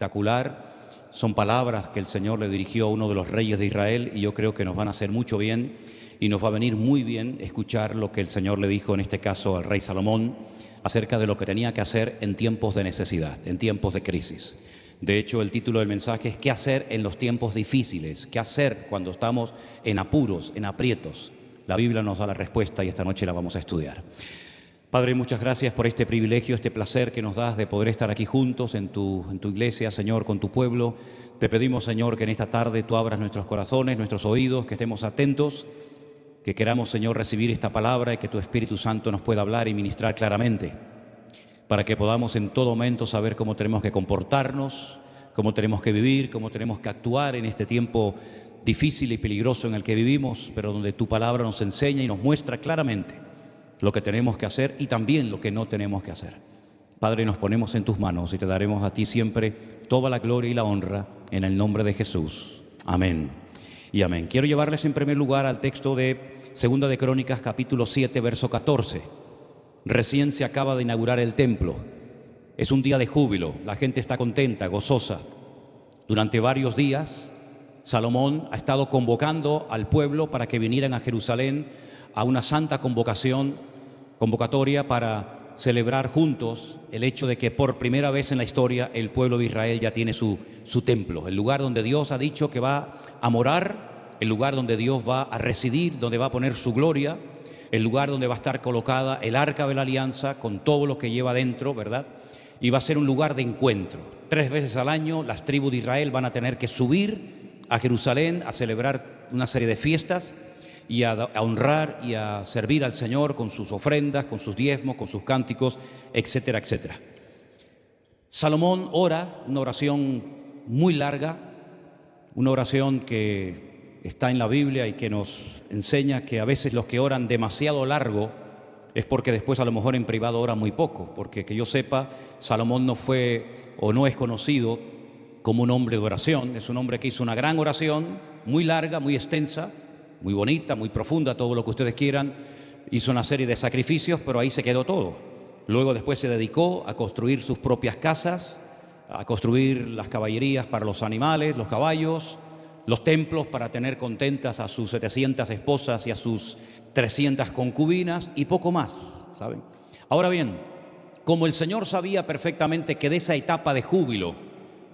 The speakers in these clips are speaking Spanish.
espectacular. Son palabras que el Señor le dirigió a uno de los reyes de Israel y yo creo que nos van a hacer mucho bien y nos va a venir muy bien escuchar lo que el Señor le dijo, en este caso al rey Salomón, acerca de lo que tenía que hacer en tiempos de necesidad, en tiempos de crisis. De hecho, el título del mensaje es ¿qué hacer en los tiempos difíciles? ¿Qué hacer cuando estamos en apuros, en aprietos? La Biblia nos da la respuesta y esta noche la vamos a estudiar. Padre, muchas gracias por este privilegio, este placer que nos das de poder estar aquí juntos en tu iglesia, Señor, con tu pueblo. Te pedimos, Señor, que en esta tarde tú abras nuestros corazones, nuestros oídos, que estemos atentos, que queramos, Señor, recibir esta palabra y que tu Espíritu Santo nos pueda hablar y ministrar claramente, para que podamos en todo momento saber cómo tenemos que comportarnos, cómo tenemos que vivir, cómo tenemos que actuar en este tiempo difícil y peligroso en el que vivimos, pero donde tu palabra nos enseña y nos muestra claramente lo que tenemos que hacer y también lo que no tenemos que hacer. Padre, nos ponemos en tus manos y te daremos a ti siempre toda la gloria y la honra en el nombre de Jesús. Amén y amén. Quiero llevarles en primer lugar al texto de Segunda de Crónicas, capítulo 7, verso 14. Recién se acaba de inaugurar el templo. Es un día de júbilo, la gente está contenta, gozosa. Durante varios días, Salomón ha estado convocando al pueblo para que vinieran a Jerusalén a una santa convocatoria para celebrar juntos el hecho de que por primera vez en la historia el pueblo de Israel ya tiene su templo, el lugar donde Dios ha dicho que va a morar, el lugar donde Dios va a residir, donde va a poner su gloria, el lugar donde va a estar colocada el arca de la alianza con todo lo que lleva dentro, ¿verdad? Y va a ser un lugar de encuentro. 3 veces al año las tribus de Israel van a tener que subir a Jerusalén a celebrar una serie de fiestas y a honrar y a servir al Señor con sus ofrendas, con sus diezmos, con sus cánticos, etcétera, etcétera. Salomón ora una oración muy larga, una oración que está en la Biblia y que nos enseña que a veces los que oran demasiado largo es porque después a lo mejor en privado oran muy poco, porque que yo sepa, Salomón no fue o no es conocido como un hombre de oración, es un hombre que hizo una gran oración, muy larga, muy extensa, muy bonita, muy profunda, todo lo que ustedes quieran. Hizo una serie de sacrificios, pero ahí se quedó todo. Luego después se dedicó a construir sus propias casas, a construir las caballerías para los animales, los caballos, los templos para tener contentas a sus 700 esposas y a sus 300 concubinas y poco más, ¿saben? Ahora bien, como el Señor sabía perfectamente que de esa etapa de júbilo,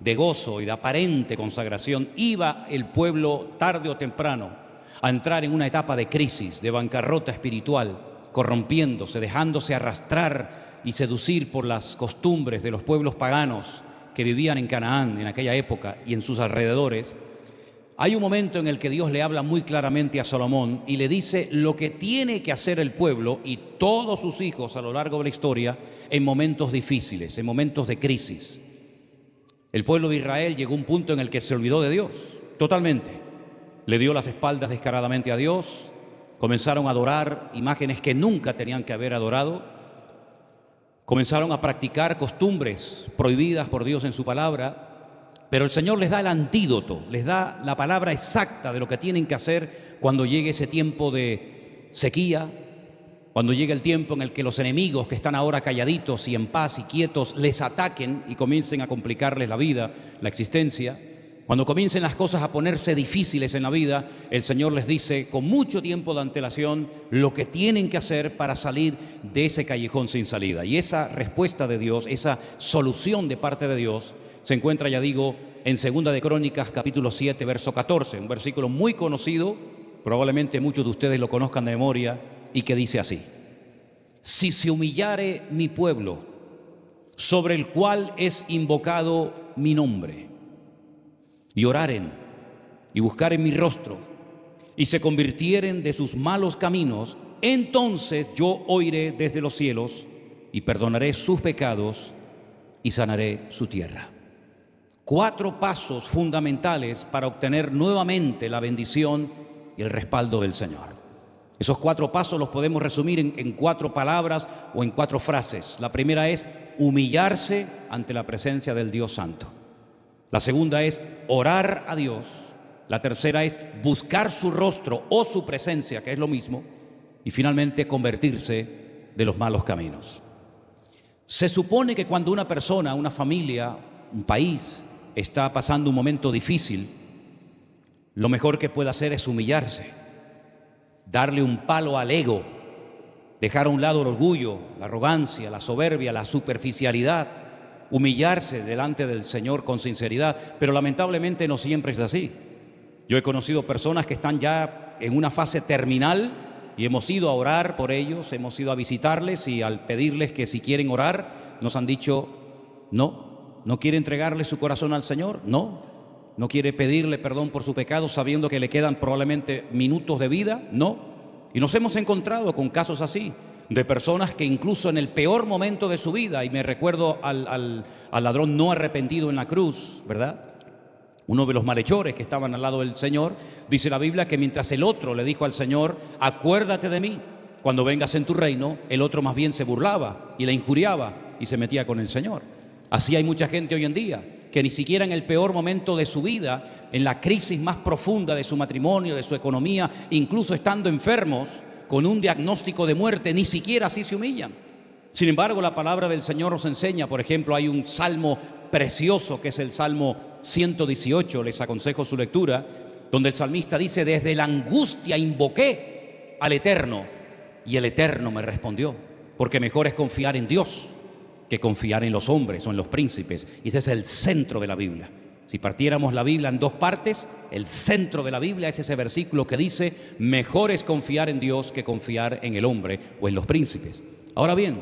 de gozo y de aparente consagración iba el pueblo tarde o temprano a entrar en una etapa de crisis, de bancarrota espiritual, corrompiéndose, dejándose arrastrar y seducir por las costumbres de los pueblos paganos que vivían en Canaán en aquella época y en sus alrededores. Hay un momento en el que Dios le habla muy claramente a Salomón y le dice lo que tiene que hacer el pueblo y todos sus hijos a lo largo de la historia en momentos difíciles, en momentos de crisis. El pueblo de Israel llegó a un punto en el que se olvidó de Dios, totalmente. Le dio las espaldas descaradamente a Dios, comenzaron a adorar imágenes que nunca tenían que haber adorado, comenzaron a practicar costumbres prohibidas por Dios en su palabra, pero el Señor les da el antídoto, les da la palabra exacta de lo que tienen que hacer cuando llegue ese tiempo de sequía, cuando llegue el tiempo en el que los enemigos que están ahora calladitos y en paz y quietos les ataquen y comiencen a complicarles la vida, la existencia. Cuando comiencen las cosas a ponerse difíciles en la vida, el Señor les dice con mucho tiempo de antelación lo que tienen que hacer para salir de ese callejón sin salida. Y esa respuesta de Dios, esa solución de parte de Dios, se encuentra, ya digo, en Segunda de Crónicas, capítulo 7, verso 14, un versículo muy conocido, probablemente muchos de ustedes lo conozcan de memoria, y que dice así: si se humillare mi pueblo, sobre el cual es invocado mi nombre, y oraren y buscaren mi rostro y se convirtieren de sus malos caminos, entonces yo oiré desde los cielos y perdonaré sus pecados y sanaré su tierra. 4 pasos fundamentales para obtener nuevamente la bendición y el respaldo del Señor. Esos 4 pasos los podemos resumir en 4 palabras o en 4 frases. La primera es humillarse ante la presencia del Dios Santo. La segunda es orar a Dios. La tercera es buscar su rostro o su presencia, que es lo mismo. Y finalmente convertirse de los malos caminos. Se supone que cuando una persona, una familia, un país está pasando un momento difícil, lo mejor que puede hacer es humillarse, darle un palo al ego, dejar a un lado el orgullo, la arrogancia, la soberbia, la superficialidad, humillarse delante del Señor con sinceridad. Pero lamentablemente no siempre es así. Yo he conocido personas que están ya en una fase terminal y hemos ido a orar por ellos, hemos ido a visitarles, y al pedirles que si quieren orar, nos han dicho no quiere entregarle su corazón al Señor, no quiere pedirle perdón por su pecado sabiendo que le quedan probablemente minutos de vida, Y nos hemos encontrado con casos así, de personas que incluso en el peor momento de su vida, y me recuerdo al ladrón no arrepentido en la cruz, ¿verdad? Uno de los malhechores que estaban al lado del Señor, dice la Biblia que mientras el otro le dijo al Señor, acuérdate de mí cuando vengas en tu reino, el otro más bien se burlaba y le injuriaba y se metía con el Señor. Así hay mucha gente hoy en día que ni siquiera en el peor momento de su vida, en la crisis más profunda de su matrimonio, de su economía, incluso estando enfermos con un diagnóstico de muerte, ni siquiera así se humillan. Sin embargo, la palabra del Señor nos enseña, por ejemplo, hay un salmo precioso que es el Salmo 118, les aconsejo su lectura, donde el salmista dice, desde la angustia invoqué al Eterno y el Eterno me respondió, porque mejor es confiar en Dios que confiar en los hombres o en los príncipes. Y ese es el centro de la Biblia. Si partiéramos la Biblia en dos partes, el centro de la Biblia es ese versículo que dice, mejor es confiar en Dios que confiar en el hombre o en los príncipes. Ahora bien,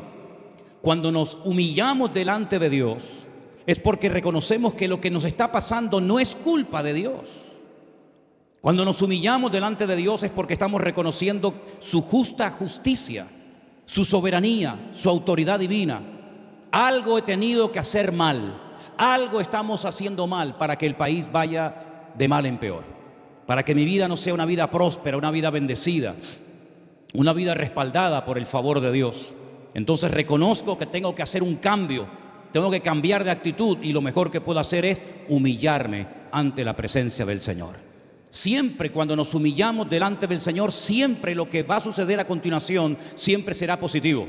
cuando nos humillamos delante de Dios, es porque reconocemos que lo que nos está pasando no es culpa de Dios. Cuando nos humillamos delante de Dios es porque estamos reconociendo su justa justicia, su soberanía, su autoridad divina. Algo he tenido que hacer mal, algo estamos haciendo mal para que el país vaya de mal en peor, para que mi vida no sea una vida próspera, una vida bendecida, una vida respaldada por el favor de Dios. Entonces reconozco que tengo que hacer un cambio, tengo que cambiar de actitud, y lo mejor que puedo hacer es humillarme ante la presencia del Señor. Siempre cuando nos humillamos delante del Señor, siempre lo que va a suceder a continuación siempre será positivo,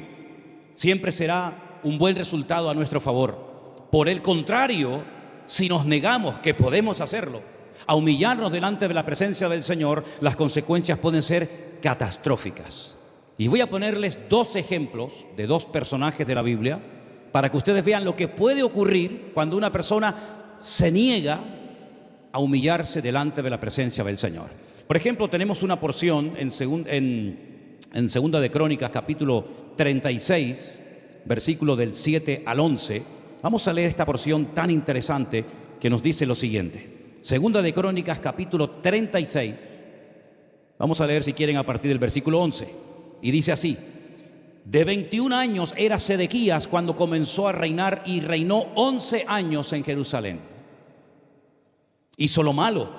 siempre será un buen resultado a nuestro favor. Por el contrario, si nos negamos, que podemos hacerlo, a humillarnos delante de la presencia del Señor, las consecuencias pueden ser catastróficas. Y voy a ponerles dos ejemplos de dos personajes de la Biblia para que ustedes vean lo que puede ocurrir cuando una persona se niega a humillarse delante de la presencia del Señor. Por ejemplo, tenemos una porción en Segunda de Crónicas, capítulo 36, versículo del 7 al 11. Vamos a leer esta porción tan interesante que nos dice lo siguiente. Segunda de Crónicas, capítulo 36. Vamos a leer, si quieren, a partir del versículo 11. Y dice así: de 21 años era Sedequías cuando comenzó a reinar, y reinó 11 años en Jerusalén. Hizo lo malo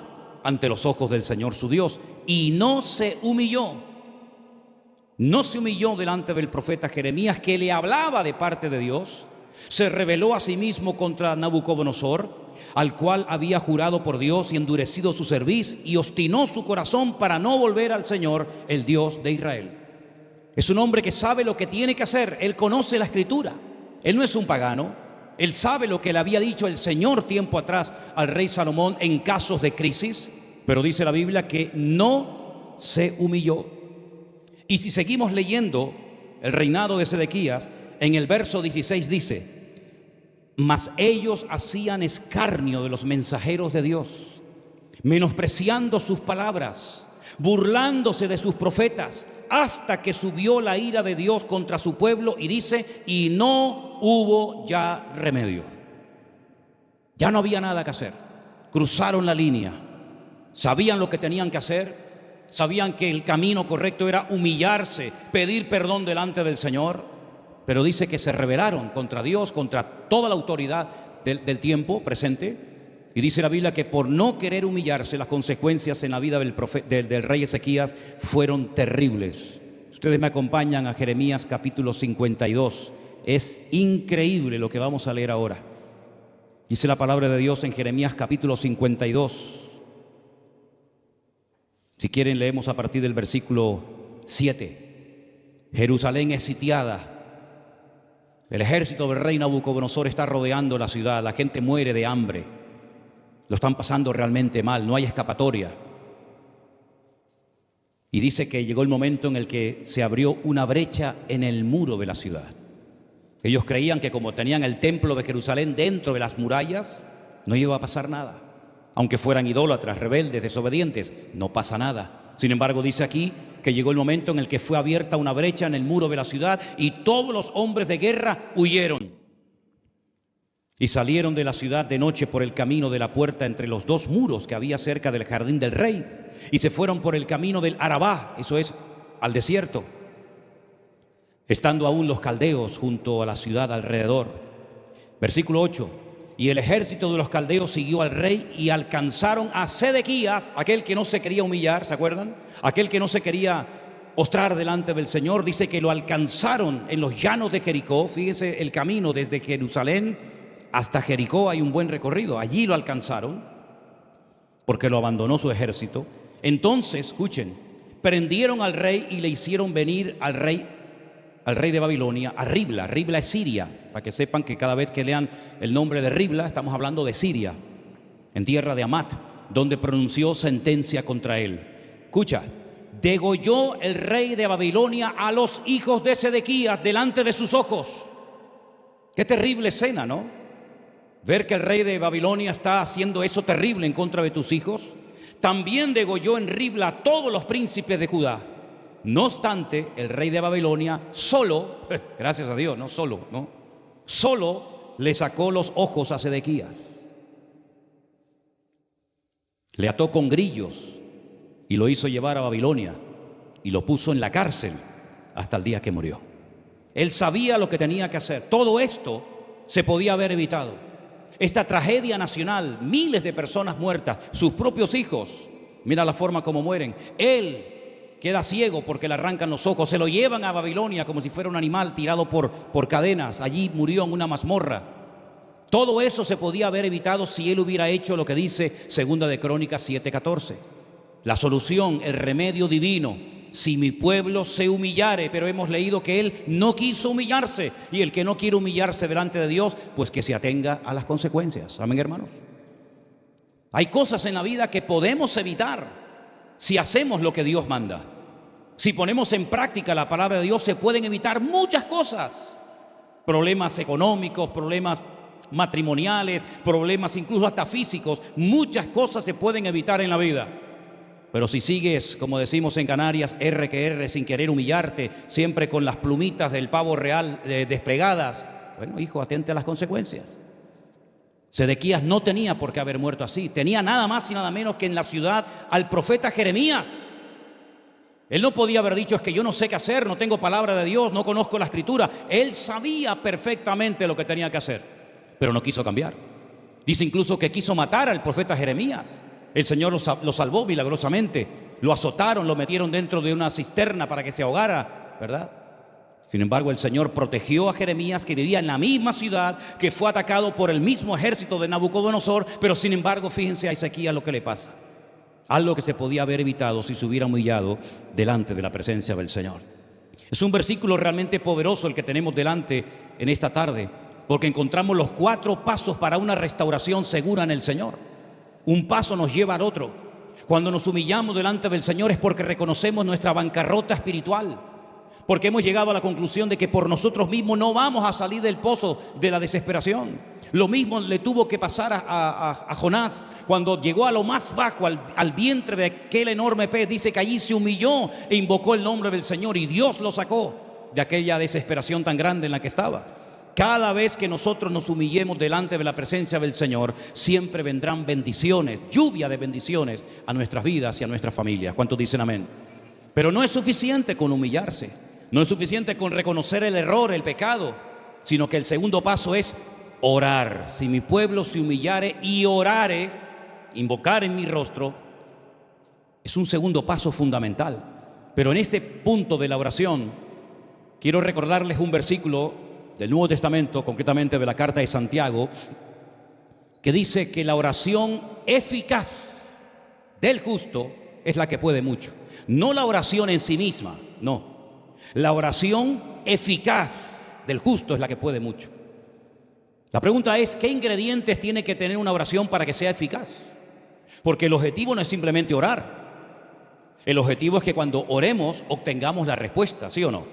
ante los ojos del Señor su Dios, y no se humilló. No se humilló delante del profeta Jeremías, que le hablaba de parte de Dios. Se rebeló a sí mismo contra Nabucodonosor, al cual había jurado por Dios y endurecido su cerviz, y obstinó su corazón para no volver al Señor, el Dios de Israel. Es un hombre que sabe lo que tiene que hacer. Él conoce la Escritura. Él no es un pagano. Él sabe lo que le había dicho el Señor tiempo atrás al rey Salomón en casos de crisis. Pero dice la Biblia que no se humilló. Y si seguimos leyendo el reinado de Sedequías, en el verso 16 dice: mas ellos hacían escarnio de los mensajeros de Dios, menospreciando sus palabras, burlándose de sus profetas, hasta que subió la ira de Dios contra su pueblo, y dice, y no hubo ya remedio. Ya no había nada que hacer. Cruzaron la línea, sabían lo que tenían que hacer. Sabían que el camino correcto era humillarse, pedir perdón delante del Señor, pero dice que se rebelaron contra Dios, contra toda la autoridad del tiempo presente. Y dice la Biblia que por no querer humillarse, las consecuencias en la vida del rey Ezequías fueron terribles. Ustedes me acompañan a Jeremías capítulo 52. Es increíble lo que vamos a leer ahora. Dice la palabra de Dios en Jeremías capítulo 52. Si quieren, leemos a partir del versículo 7. Jerusalén es sitiada. El ejército del rey Nabucodonosor está rodeando la ciudad. La gente muere de hambre. Lo están pasando realmente mal, no hay escapatoria. Y dice que llegó el momento en el que se abrió una brecha en el muro de la ciudad. Ellos creían que como tenían el templo de Jerusalén dentro de las murallas, no iba a pasar nada. Aunque fueran idólatras, rebeldes, desobedientes, no pasa nada. Sin embargo, dice aquí que llegó el momento en el que fue abierta una brecha en el muro de la ciudad y todos los hombres de guerra huyeron. Y salieron de la ciudad de noche por el camino de la puerta entre los dos muros que había cerca del jardín del rey, y se fueron por el camino del Arabá, eso es, al desierto, estando aún los caldeos junto a la ciudad alrededor. Versículo 8. Y el ejército de los caldeos siguió al rey y alcanzaron a Sedequías, aquel que no se quería humillar, ¿se acuerdan? Aquel que no se quería postrar delante del Señor. Dice que lo alcanzaron en los llanos de Jericó. Fíjese el camino desde Jerusalén hasta Jericó, hay un buen recorrido. Allí lo alcanzaron porque lo abandonó su ejército. Entonces, escuchen, prendieron al rey y le hicieron venir al rey de Babilonia a Ribla. Ribla es Siria, para que sepan que cada vez que lean el nombre de Ribla estamos hablando de Siria, en tierra de Amat, donde pronunció sentencia contra él. Escucha, degolló el rey de Babilonia a los hijos de Sedequías delante de sus ojos. Qué terrible escena, ¿no? Ver que el rey de Babilonia está haciendo eso terrible en contra de tus hijos. También degolló en Ribla a todos los príncipes de Judá. No obstante, el rey de Babilonia solo, gracias a Dios, no solo, ¿no? Solo le sacó los ojos a Sedequías. Le ató con grillos y lo hizo llevar a Babilonia y lo puso en la cárcel hasta el día que murió. Él sabía lo que tenía que hacer. Todo esto se podía haber evitado. Esta tragedia nacional, miles de personas muertas, sus propios hijos, mira la forma como mueren. Él queda ciego porque le arrancan los ojos, se lo llevan a Babilonia como si fuera un animal tirado por cadenas. Allí murió en una mazmorra. Todo eso se podía haber evitado si él hubiera hecho lo que dice Segunda de Crónicas 7:14. La solución, el remedio divino: si mi pueblo se humillare. Pero hemos leído que él no quiso humillarse, y el que no quiere humillarse delante de Dios, pues que se atenga a las consecuencias. Amén, hermanos. Hay cosas en la vida que podemos evitar si hacemos lo que Dios manda. Si ponemos en práctica la palabra de Dios, se pueden evitar muchas cosas. Problemas económicos, problemas matrimoniales, problemas incluso hasta físicos. Muchas cosas se pueden evitar en la vida. Pero si sigues, como decimos en Canarias, R que R, sin querer humillarte, siempre con las plumitas del pavo real desplegadas, bueno, hijo, atente a las consecuencias. Sedequías no tenía por qué haber muerto así. Tenía nada más y nada menos que en la ciudad al profeta Jeremías. Él no podía haber dicho: es que yo no sé qué hacer, no tengo palabra de Dios, no conozco la escritura. Él sabía perfectamente lo que tenía que hacer, pero no quiso cambiar. Dice incluso que quiso matar al profeta Jeremías. El Señor lo salvó milagrosamente. Lo azotaron, lo metieron dentro de una cisterna para que se ahogara, ¿verdad? Sin embargo, el Señor protegió a Jeremías, que vivía en la misma ciudad, que fue atacado por el mismo ejército de Nabucodonosor. Pero sin embargo, fíjense a Ezequías lo que le pasa. Algo que se podía haber evitado si se hubiera humillado delante de la presencia del Señor. Es un versículo realmente poderoso el que tenemos delante en esta tarde, porque encontramos los 4 pasos para una restauración segura en el Señor. Un paso nos lleva al otro. Cuando nos humillamos delante del Señor es porque reconocemos nuestra bancarrota espiritual, porque hemos llegado a la conclusión de que por nosotros mismos no vamos a salir del pozo de la desesperación. Lo mismo le tuvo que pasar a Jonás cuando llegó a lo más bajo, al vientre de aquel enorme pez. Dice que allí se humilló e invocó el nombre del Señor, y Dios lo sacó de aquella desesperación tan grande en la que estaba. Cada vez que nosotros nos humillemos delante de la presencia del Señor, siempre vendrán bendiciones, lluvia de bendiciones a nuestras vidas y a nuestras familias. ¿Cuántos dicen amén? Pero no es suficiente con humillarse, no es suficiente con reconocer el error, el pecado, sino que el segundo paso es orar. Si mi pueblo se humillare y orare, invocar en mi rostro, es un segundo paso fundamental. Pero en este punto de la oración, quiero recordarles un versículo del Nuevo Testamento, concretamente de la carta de Santiago, que dice que la oración eficaz del justo es la que puede mucho. No la oración en sí misma, no. La oración eficaz del justo es la que puede mucho. La pregunta es, ¿qué ingredientes tiene que tener una oración para que sea eficaz? Porque el objetivo no es simplemente orar. El objetivo es que cuando oremos obtengamos la respuesta, ¿sí o no?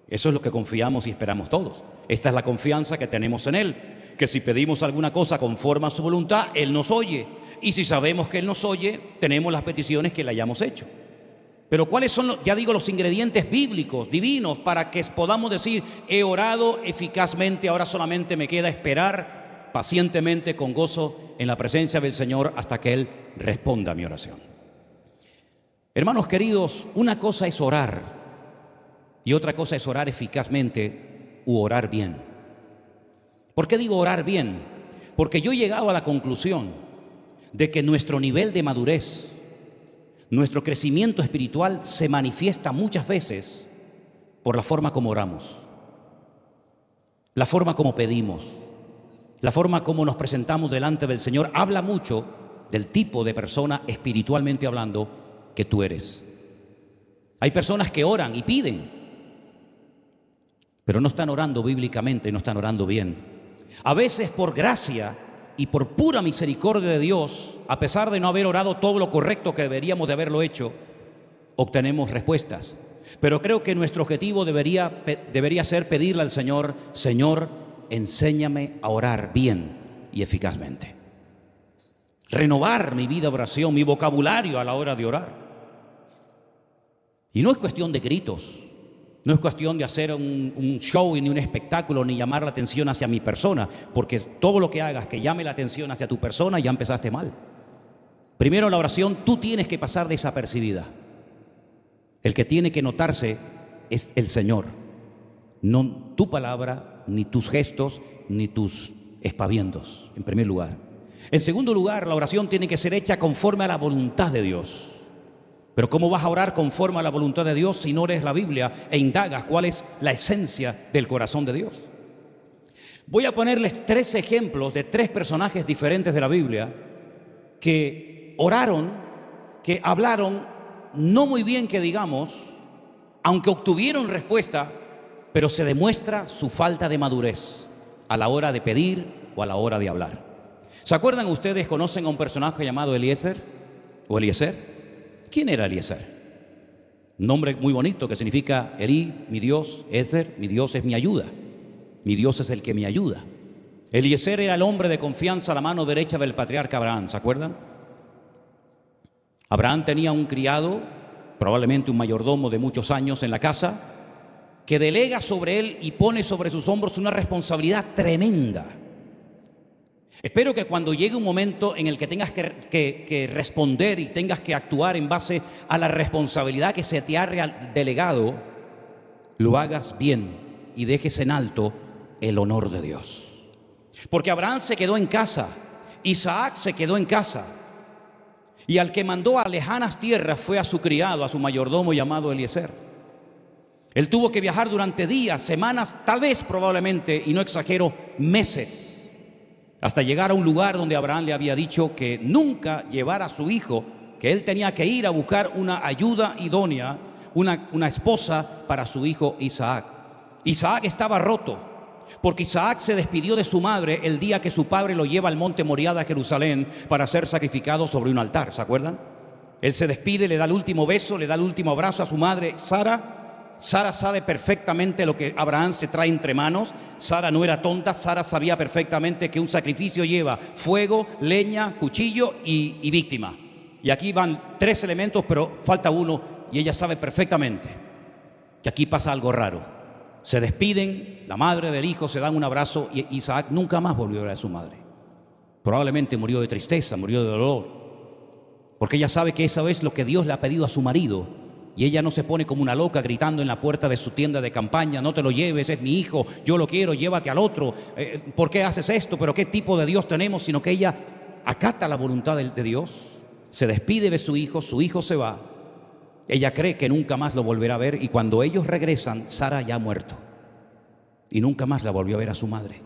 Eso es lo que confiamos y esperamos todos. Esta es la confianza que tenemos en Él, que si pedimos alguna cosa conforme a su voluntad, Él nos oye. Y si sabemos que Él nos oye, tenemos las peticiones que le hayamos hecho. Pero ¿cuáles son, los ingredientes bíblicos, divinos, para que podamos decir, he orado eficazmente, ahora solamente me queda esperar pacientemente, con gozo, en la presencia del Señor hasta que Él responda a mi oración? Hermanos queridos, una cosa es orar y otra cosa es orar eficazmente u orar bien. ¿Por qué digo orar bien? Porque yo he llegado a la conclusión de que nuestro nivel de madurez, nuestro crecimiento espiritual se manifiesta muchas veces por la forma como oramos, la forma como pedimos, la forma como nos presentamos delante del Señor. Habla mucho del tipo de persona, espiritualmente hablando, que tú eres. Hay personas que oran y piden, pero no están orando bíblicamente, no están orando bien. A veces por gracia y por pura misericordia de Dios, a pesar de no haber orado todo lo correcto que deberíamos de haberlo hecho, obtenemos respuestas. Pero creo que nuestro objetivo debería ser pedirle al Señor: Señor, enséñame a orar bien y eficazmente. Renovar mi vida de oración, mi vocabulario a la hora de orar. Y no es cuestión de gritos, no es cuestión de hacer un show ni un espectáculo, ni llamar la atención hacia mi persona, porque todo lo que hagas que llame la atención hacia tu persona, ya empezaste mal. Primero, la oración tú tienes que pasar desapercibida. El que tiene que notarse es el Señor, no tu palabra, ni tus gestos, ni tus espavientos, en primer lugar. En segundo lugar, la oración tiene que ser hecha conforme a la voluntad de Dios. Pero ¿cómo vas a orar conforme a la voluntad de Dios si no lees la Biblia e indagas cuál es la esencia del corazón de Dios? Voy a ponerles 3 ejemplos de 3 personajes diferentes de la Biblia que oraron, que hablaron no muy bien, que digamos, aunque obtuvieron respuesta, pero se demuestra su falta de madurez a la hora de pedir o a la hora de hablar. ¿Se acuerdan ustedes, conocen a un personaje llamado Eliezer o Eliezer? ¿Quién era Eliezer? Un nombre muy bonito que significa Elí, mi Dios; Ezer, mi Dios es mi ayuda. Mi Dios es el que me ayuda. Eliezer era el hombre de confianza a la mano derecha del patriarca Abraham, ¿se acuerdan? Abraham tenía un criado, probablemente un mayordomo de muchos años en la casa, que delega sobre él y pone sobre sus hombros una responsabilidad tremenda. Espero que cuando llegue un momento en el que tengas que responder y tengas que actuar en base a la responsabilidad que se te ha delegado, lo hagas bien y dejes en alto el honor de Dios. Porque Abraham se quedó en casa, Isaac se quedó en casa, y al que mandó a lejanas tierras fue a su criado, a su mayordomo llamado Eliezer. Él tuvo que viajar durante días, semanas, tal vez, probablemente, y no exagero, meses, hasta llegar a un lugar donde Abraham le había dicho que nunca llevara a su hijo, que él tenía que ir a buscar una ayuda idónea, una esposa para su hijo Isaac. Isaac estaba roto, porque Isaac se despidió de su madre el día que su padre lo lleva al monte Moriah de Jerusalén para ser sacrificado sobre un altar, ¿se acuerdan? Él se despide, le da el último beso, le da el último abrazo a su madre Sara. Sara sabe perfectamente lo que Abraham se trae entre manos. Sara no era tonta, Sara sabía perfectamente que un sacrificio lleva fuego, leña, cuchillo y víctima. Y aquí van 3 elementos, pero falta uno, y ella sabe perfectamente que aquí pasa algo raro. Se despiden, la madre del hijo se dan un abrazo, y Isaac nunca más volvió a ver a su madre. Probablemente murió de tristeza, murió de dolor, porque ella sabe que eso es lo que Dios le ha pedido a su marido. Y ella no se pone como una loca gritando en la puerta de su tienda de campaña: no te lo lleves, es mi hijo, yo lo quiero, llévate al otro. ¿Por qué haces esto? ¿Pero qué tipo de Dios tenemos? Sino que ella acata la voluntad de Dios, se despide de su hijo se va. Ella cree que nunca más lo volverá a ver, y cuando ellos regresan, Sara ya ha muerto y nunca más la volvió a ver a su madre.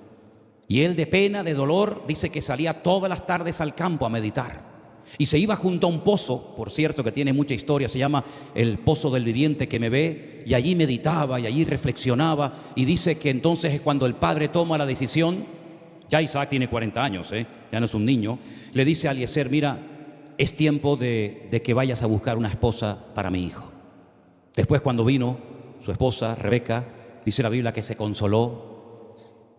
Y él, de pena, de dolor, dice que salía todas las tardes al campo a meditar. Y se iba junto a un pozo, por cierto, que tiene mucha historia, se llama el Pozo del Viviente que me ve, y allí meditaba y allí reflexionaba, y dice que entonces es cuando el padre toma la decisión Ya Isaac tiene 40 años, ya no es un niño. Le dice a Eliezer: mira, es tiempo de que vayas a buscar una esposa para mi hijo. Después, cuando vino su esposa, Rebeca, dice la Biblia que se consoló.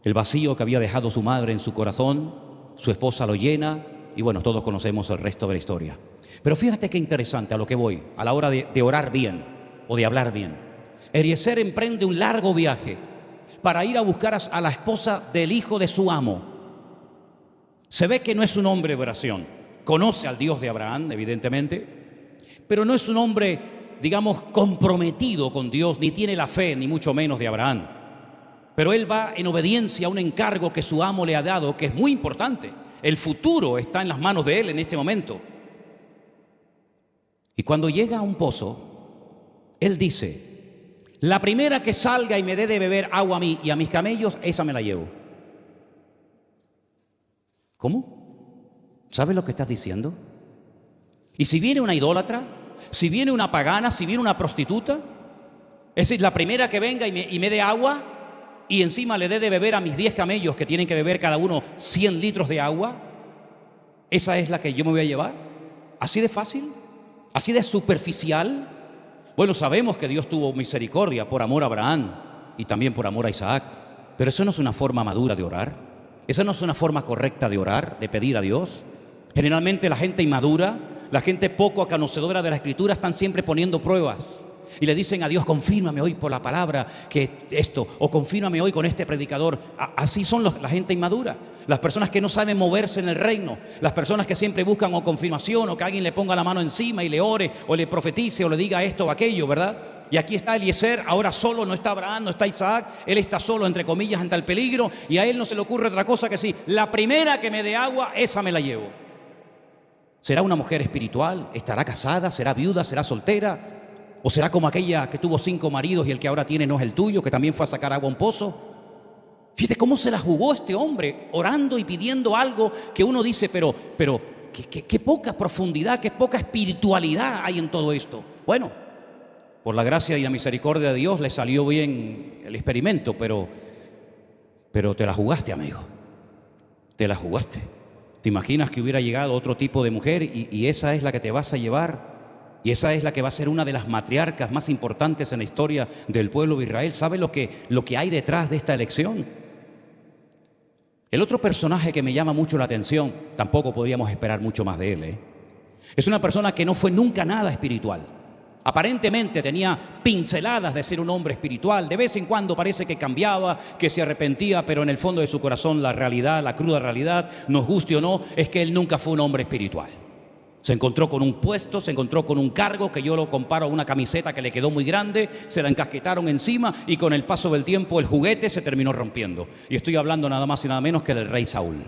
El vacío que había dejado su madre en su corazón, su esposa lo llena, y bueno, todos conocemos el resto de la historia. Pero fíjate qué interesante a lo que voy, a la hora de orar bien o de hablar bien. Eliezer emprende un largo viaje para ir a buscar a la esposa del hijo de su amo. Se ve que no es un hombre de oración. Conoce al Dios de Abraham, evidentemente, pero no es un hombre, digamos, comprometido con Dios, ni tiene la fe, ni mucho menos de Abraham. Pero él va en obediencia a un encargo que su amo le ha dado, que es muy importante. El futuro está en las manos de él en ese momento. Y cuando llega a un pozo, él dice: la primera que salga y me dé de beber agua a mí y a mis camellos, esa me la llevo. ¿Cómo? ¿Sabes lo que estás diciendo? Y si viene una idólatra, si viene una pagana, si viene una prostituta, es decir, la primera que venga y me dé agua y encima le dé de beber a mis 10 camellos que tienen que beber cada uno 100 litros de agua, ¿esa es la que yo me voy a llevar? ¿Así de fácil? ¿Así de superficial? Bueno, sabemos que Dios tuvo misericordia por amor a Abraham y también por amor a Isaac, pero eso no es una forma madura de orar. Esa no es una forma correcta de orar, de pedir a Dios. Generalmente la gente inmadura, la gente poco conocedora de la Escritura, están siempre poniendo pruebas y le dicen a Dios: confírmame hoy por la palabra que esto, o confírmame hoy con este predicador. Así son la gente inmadura, las personas que no saben moverse en el reino, las personas que siempre buscan o confirmación, o que alguien le ponga la mano encima y le ore, o le profetice, o le diga esto o aquello, ¿verdad? Y aquí está Eliezer, ahora solo, no está Abraham, no está Isaac, él está solo, entre comillas, ante el peligro, y a él no se le ocurre otra cosa que sí: la primera que me dé agua, esa me la llevo. ¿Será una mujer espiritual? ¿Estará casada? ¿Será viuda? ¿Será soltera? ¿O será como aquella que tuvo 5 maridos y el que ahora tiene no es el tuyo, que también fue a sacar agua a un pozo? Fíjate cómo se la jugó este hombre, orando y pidiendo algo que uno dice: pero qué poca profundidad, qué poca espiritualidad hay en todo esto. Bueno, por la gracia y la misericordia de Dios le salió bien el experimento, pero te la jugaste, amigo. Te la jugaste. ¿Te imaginas que hubiera llegado otro tipo de mujer y esa es la que te vas a llevar? Y esa es la que va a ser una de las matriarcas más importantes en la historia del pueblo de Israel. ¿Sabe lo que hay detrás de esta elección? El otro personaje que me llama mucho la atención, tampoco podríamos esperar mucho más de él, es una persona que no fue nunca nada espiritual. Aparentemente tenía pinceladas de ser un hombre espiritual. De vez en cuando parece que cambiaba, que se arrepentía, pero en el fondo de su corazón la realidad, la cruda realidad, nos guste o no, es que él nunca fue un hombre espiritual. Se encontró con un puesto, se encontró con un cargo que yo lo comparo a una camiseta que le quedó muy grande, se la encasquetaron encima y con el paso del tiempo el juguete se terminó rompiendo. Y estoy hablando nada más y nada menos que del rey Saúl.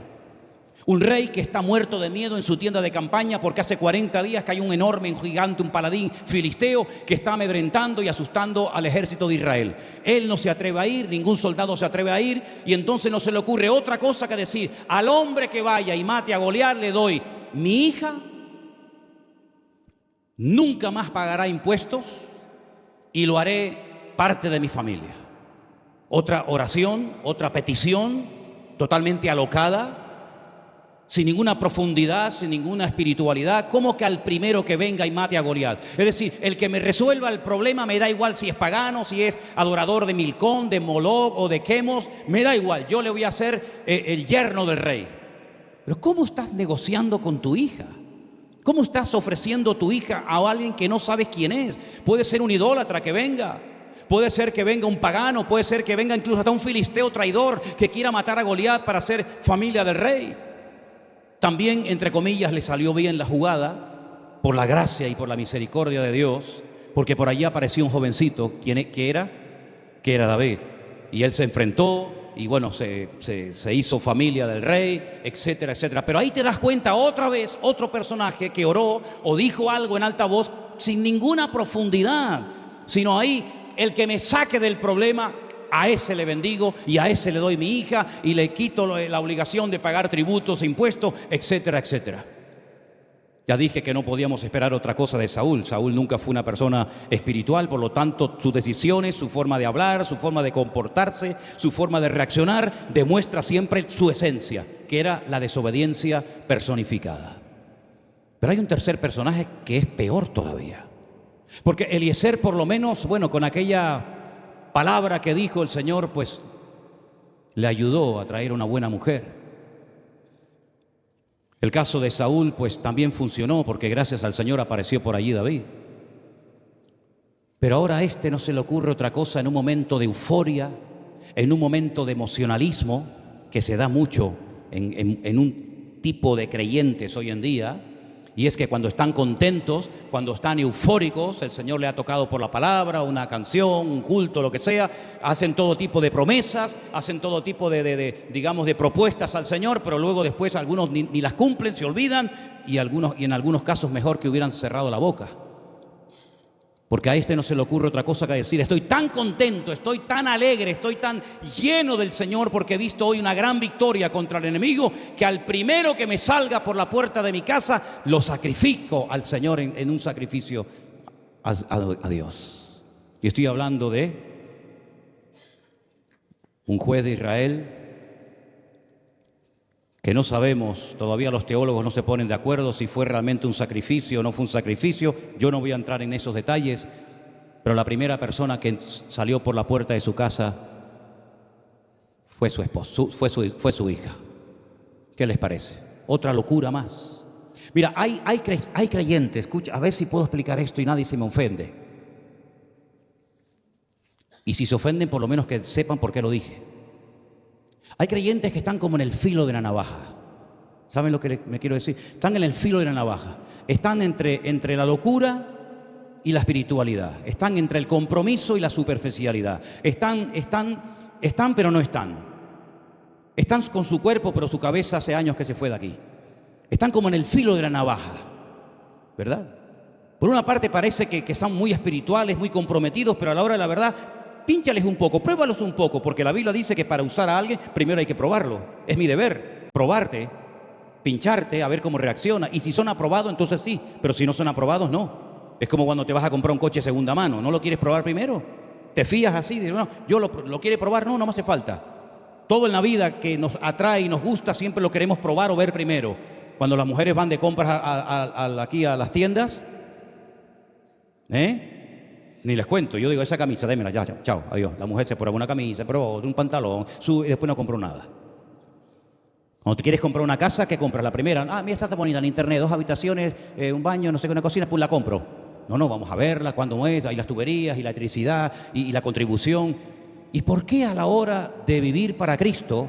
Un rey que está muerto de miedo en su tienda de campaña porque hace 40 días que hay un enorme, un gigante, un paladín filisteo que está amedrentando y asustando al ejército de Israel. Él no se atreve a ir, ningún soldado se atreve a ir, y entonces no se le ocurre otra cosa que decir: al homre que vaya y mate a Goliat le doy mi hija, nunca más pagará impuestos y lo haré parte de mi familia. Otra oración, otra petición totalmente alocada, sin ninguna profundidad, sin ninguna espiritualidad. ¿Cómo que al primero que venga y mate a Goliat? Es decir, el que me resuelva el problema, me da igual si es pagano, si es adorador de Milcón, de Moloc o de Quemos, me da igual, yo le voy a hacer el yerno del rey. Pero ¿cómo estás negociando con tu hija? ¿Cómo estás ofreciendo tu hija a alguien que no sabes quién es? Puede ser un idólatra que venga, puede ser que venga un pagano, puede ser que venga incluso hasta un filisteo traidor que quiera matar a Goliat para ser familia del rey. También, entre comillas, le salió bien la jugada por la gracia y por la misericordia de Dios, porque por allí apareció un jovencito, que era David, y él se enfrentó y bueno, se hizo familia del rey, etcétera, etcétera. Pero ahí te das cuenta otra vez, otro personaje que oró o dijo algo en alta voz sin ninguna profundidad, sino ahí: el que me saque del problema, a ese le bendigo y a ese le doy mi hija y le quito la obligación de pagar tributos, impuestos, etcétera, etcétera. Ya dije que no podíamos esperar otra cosa de Saúl. Saúl nunca fue una persona espiritual, por lo tanto sus decisiones, su forma de hablar, su forma de comportarse, su forma de reaccionar demuestra siempre su esencia, que era la desobediencia personificada. Pero hay un tercer personaje que es peor todavía. Porque Eliezer, por lo menos, bueno, con aquella palabra que dijo el Señor, pues le ayudó a traer una buena mujer. El caso de Saúl, pues también funcionó, porque gracias al Señor apareció por allí David. Pero ahora a este no se le ocurre otra cosa en un momento de euforia, en un momento de emocionalismo, que se da mucho en un tipo de creyentes hoy en día. Y es que cuando están contentos, cuando están eufóricos, el Señor le ha tocado por la palabra, una canción, un culto, lo que sea, hacen todo tipo de promesas, hacen todo tipo digamos, de propuestas al Señor, pero luego después algunos ni las cumplen, se olvidan, y en algunos casos mejor que hubieran cerrado la boca. Porque a este no se le ocurre otra cosa que decir: estoy tan contento, estoy tan alegre, estoy tan lleno del Señor porque he visto hoy una gran victoria contra el enemigo, que al primero que me salga por la puerta de mi casa, lo sacrifico al Señor en un sacrificio a Dios. Y estoy hablando de un juez de Israel que no sabemos, todavía los teólogos no se ponen de acuerdo si fue realmente un sacrificio o no fue un sacrificio. Yo no voy a entrar en esos detalles, pero la primera persona que salió por la puerta de su casa fue su esposo, fue su hija. ¿Qué les parece? Otra locura más. Mira, hay creyentes, escucha, a ver si puedo explicar esto y nadie se me ofende. Y si se ofenden, por lo menos que sepan por qué lo dije. Hay creyentes que están como en el filo de la navaja. ¿Saben lo que me quiero decir? Están en el filo de la navaja. Están entre la locura y la espiritualidad. Están entre el compromiso y la superficialidad. Están, pero no están. Están con su cuerpo, pero su cabeza hace años que se fue de aquí. Están como en el filo de la navaja, ¿verdad? Por una parte parece que están muy espirituales, muy comprometidos, pero a la hora de la verdad, pínchales un poco, pruébalos un poco, porque la Biblia dice que para usar a alguien primero hay que probarlo. Es mi deber, probarte, pincharte, a ver cómo reacciona. Y si son aprobados, entonces sí, pero si no son aprobados, no. Es como cuando te vas a comprar un coche de segunda mano, ¿no lo quieres probar primero? ¿Te fías así? Dices, no, yo lo quiere probar, no me hace falta. Todo en la vida que nos atrae y nos gusta siempre lo queremos probar o ver primero. Cuando las mujeres van de compras aquí a las tiendas, ni les cuento, yo digo, esa camisa, démela, ya, chao, adiós. La mujer se prueba una camisa, prueba un pantalón, sube y después no compró nada. Cuando te quieres comprar una casa, ¿qué compras? La primera, mira, está tan bonita en internet, 2 habitaciones, un baño, no sé qué, una cocina, pues la compro. No, vamos a verla, cuándo es, hay las tuberías y la electricidad y la contribución. ¿Y por qué a la hora de vivir para Cristo,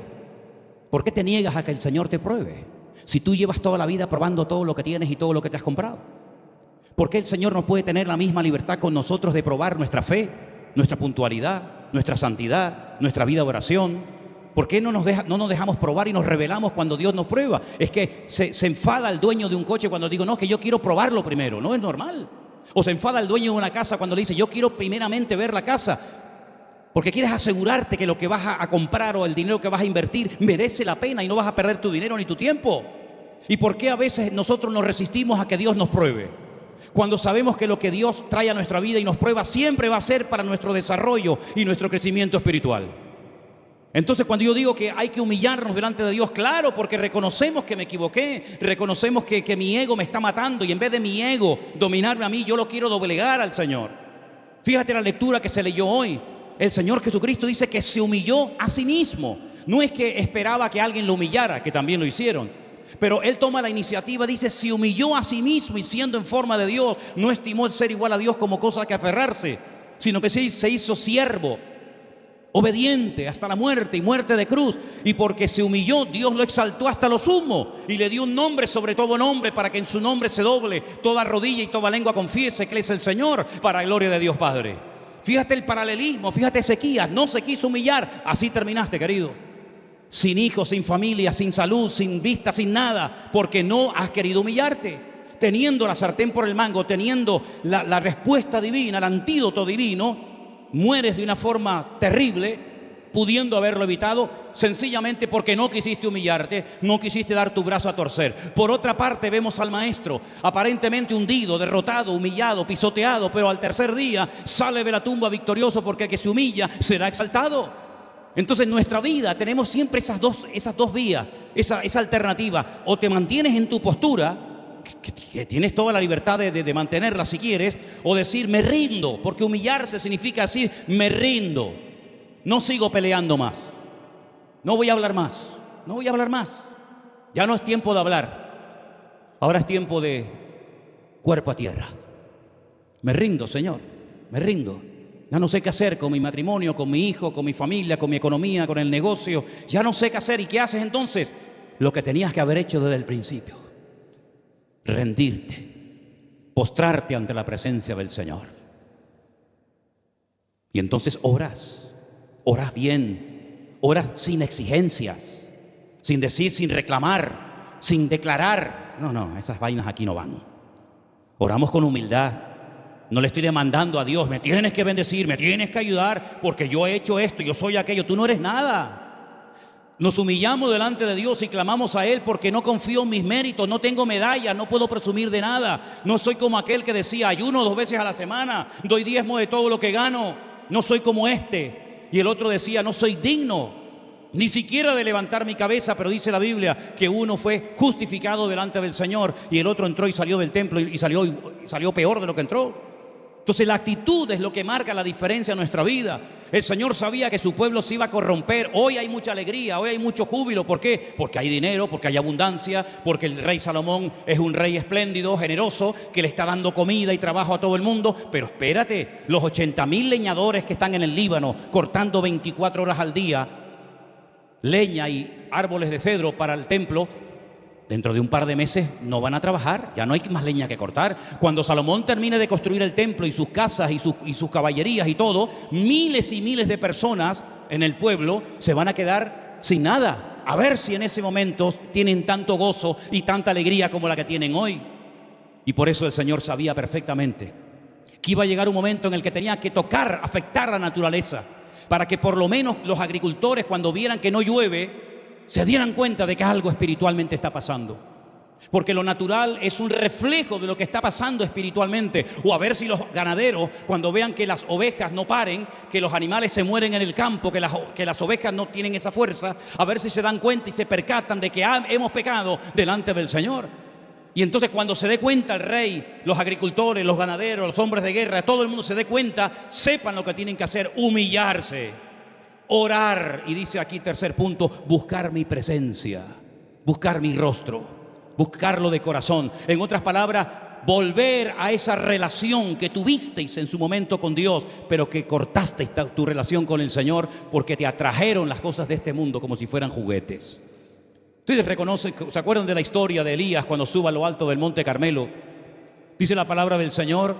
por qué te niegas a que el Señor te pruebe? Si tú llevas toda la vida probando todo lo que tienes y todo lo que te has comprado. ¿Por qué el Señor no puede tener la misma libertad con nosotros de probar nuestra fe, nuestra puntualidad, nuestra santidad, nuestra vida de oración? ¿Por qué no nos dejamos probar y nos rebelamos cuando Dios nos prueba? Es que se enfada el dueño de un coche cuando digo, no, que yo quiero probarlo primero. No es normal. O se enfada el dueño de una casa cuando le dice, yo quiero primeramente ver la casa. Porque quieres asegurarte que lo que vas a comprar o el dinero que vas a invertir merece la pena y no vas a perder tu dinero ni tu tiempo. ¿Y por qué a veces nosotros nos resistimos a que Dios nos pruebe? Cuando sabemos que lo que Dios trae a nuestra vida y nos prueba siempre va a ser para nuestro desarrollo y nuestro crecimiento espiritual. Entonces, cuando yo digo que hay que humillarnos delante de Dios, claro, porque reconocemos que me equivoqué, reconocemos que mi ego me está matando y en vez de mi ego dominarme a mí, yo lo quiero doblegar al Señor. Fíjate la lectura que se leyó hoy. El Señor Jesucristo dice que se humilló a sí mismo. No es que esperaba que alguien lo humillara, que también lo hicieron. Pero Él toma la iniciativa, dice, se humilló a sí mismo y siendo en forma de Dios, no estimó el ser igual a Dios como cosa que aferrarse, sino que se hizo siervo, obediente hasta la muerte y muerte de cruz. Y porque se humilló, Dios lo exaltó hasta lo sumo y le dio un nombre sobre todo nombre, para que en su nombre se doble toda rodilla y toda lengua confiese que Él es el Señor, para la gloria de Dios Padre. Fíjate el paralelismo, fíjate Ezequías, no se quiso humillar, así terminaste, querido. Sin hijos, sin familia, sin salud, sin vista, sin nada, porque no has querido humillarte. Teniendo la sartén por el mango, teniendo la respuesta divina, el antídoto divino, mueres de una forma terrible pudiendo haberlo evitado, sencillamente porque no quisiste humillarte, no quisiste dar tu brazo a torcer. Por otra parte, vemos al maestro aparentemente hundido, derrotado, humillado, pisoteado, pero al tercer día sale de la tumba victorioso, porque el que se humilla será exaltado. Entonces en nuestra vida tenemos siempre esas dos vías, esa alternativa. O te mantienes en tu postura, que tienes toda la libertad de mantenerla si quieres, o decir me rindo, porque humillarse significa decir me rindo. No sigo peleando más. No voy a hablar más. No voy a hablar más. Ya no es tiempo de hablar. Ahora es tiempo de cuerpo a tierra. Me rindo, Señor. Me rindo. Ya no sé qué hacer con mi matrimonio, con mi hijo, con mi familia, con mi economía, con el negocio. Ya no sé qué hacer. ¿Y qué haces entonces? Lo que tenías que haber hecho desde el principio. Rendirte. Postrarte ante la presencia del Señor. Y entonces oras. Oras bien, oras sin exigencias, sin decir, sin reclamar, sin declarar. No, esas vainas aquí no van. Oramos con humildad. No le estoy demandando a Dios, me tienes que bendecir, me tienes que ayudar, porque yo he hecho esto, yo soy aquello. Tú no eres nada. Nos humillamos delante de Dios y clamamos a Él porque no confío en mis méritos, no tengo medallas, no puedo presumir de nada. No soy como aquel que decía, ayuno 2 veces a la semana, doy diezmo de todo lo que gano. No soy como este. Y el otro decía, no soy digno ni siquiera de levantar mi cabeza, pero dice la Biblia que uno fue justificado delante del Señor y el otro entró y salió del templo y salió peor de lo que entró. Entonces la actitud es lo que marca la diferencia en nuestra vida. El Señor sabía que su pueblo se iba a corromper. Hoy hay mucha alegría, hoy hay mucho júbilo. ¿Por qué? Porque hay dinero, porque hay abundancia, porque el rey Salomón es un rey espléndido, generoso, que le está dando comida y trabajo a todo el mundo. Pero espérate, los 80.000 leñadores que están en el Líbano cortando 24 horas al día leña y árboles de cedro para el templo, dentro de un par de meses no van a trabajar, ya no hay más leña que cortar. Cuando Salomón termine de construir el templo y sus casas y sus caballerías y todo, miles y miles de personas en el pueblo se van a quedar sin nada. A ver si en ese momento tienen tanto gozo y tanta alegría como la que tienen hoy. Y por eso el Señor sabía perfectamente que iba a llegar un momento en el que tenía que tocar, afectar la naturaleza, para que por lo menos los agricultores, cuando vieran que no llueve, se dieran cuenta de que algo espiritualmente está pasando. Porque lo natural es un reflejo de lo que está pasando espiritualmente. O a ver si los ganaderos, cuando vean que las ovejas no paren, que los animales se mueren en el campo, que las ovejas no tienen esa fuerza, a ver si se dan cuenta y se percatan de que hemos pecado delante del Señor. Y entonces cuando se dé cuenta el rey, los agricultores, los ganaderos, los hombres de guerra, todo el mundo se dé cuenta, sepan lo que tienen que hacer: humillarse, orar. Y dice aquí, tercer punto, buscar mi presencia, buscar mi rostro, buscarlo de corazón. En otras palabras, volver a esa relación que tuvisteis en su momento con Dios, pero que cortasteis tu relación con el Señor porque te atrajeron las cosas de este mundo como si fueran juguetes. Ustedes reconocen, ¿se acuerdan de la historia de Elías cuando sube a lo alto del monte Carmelo? Dice la palabra del Señor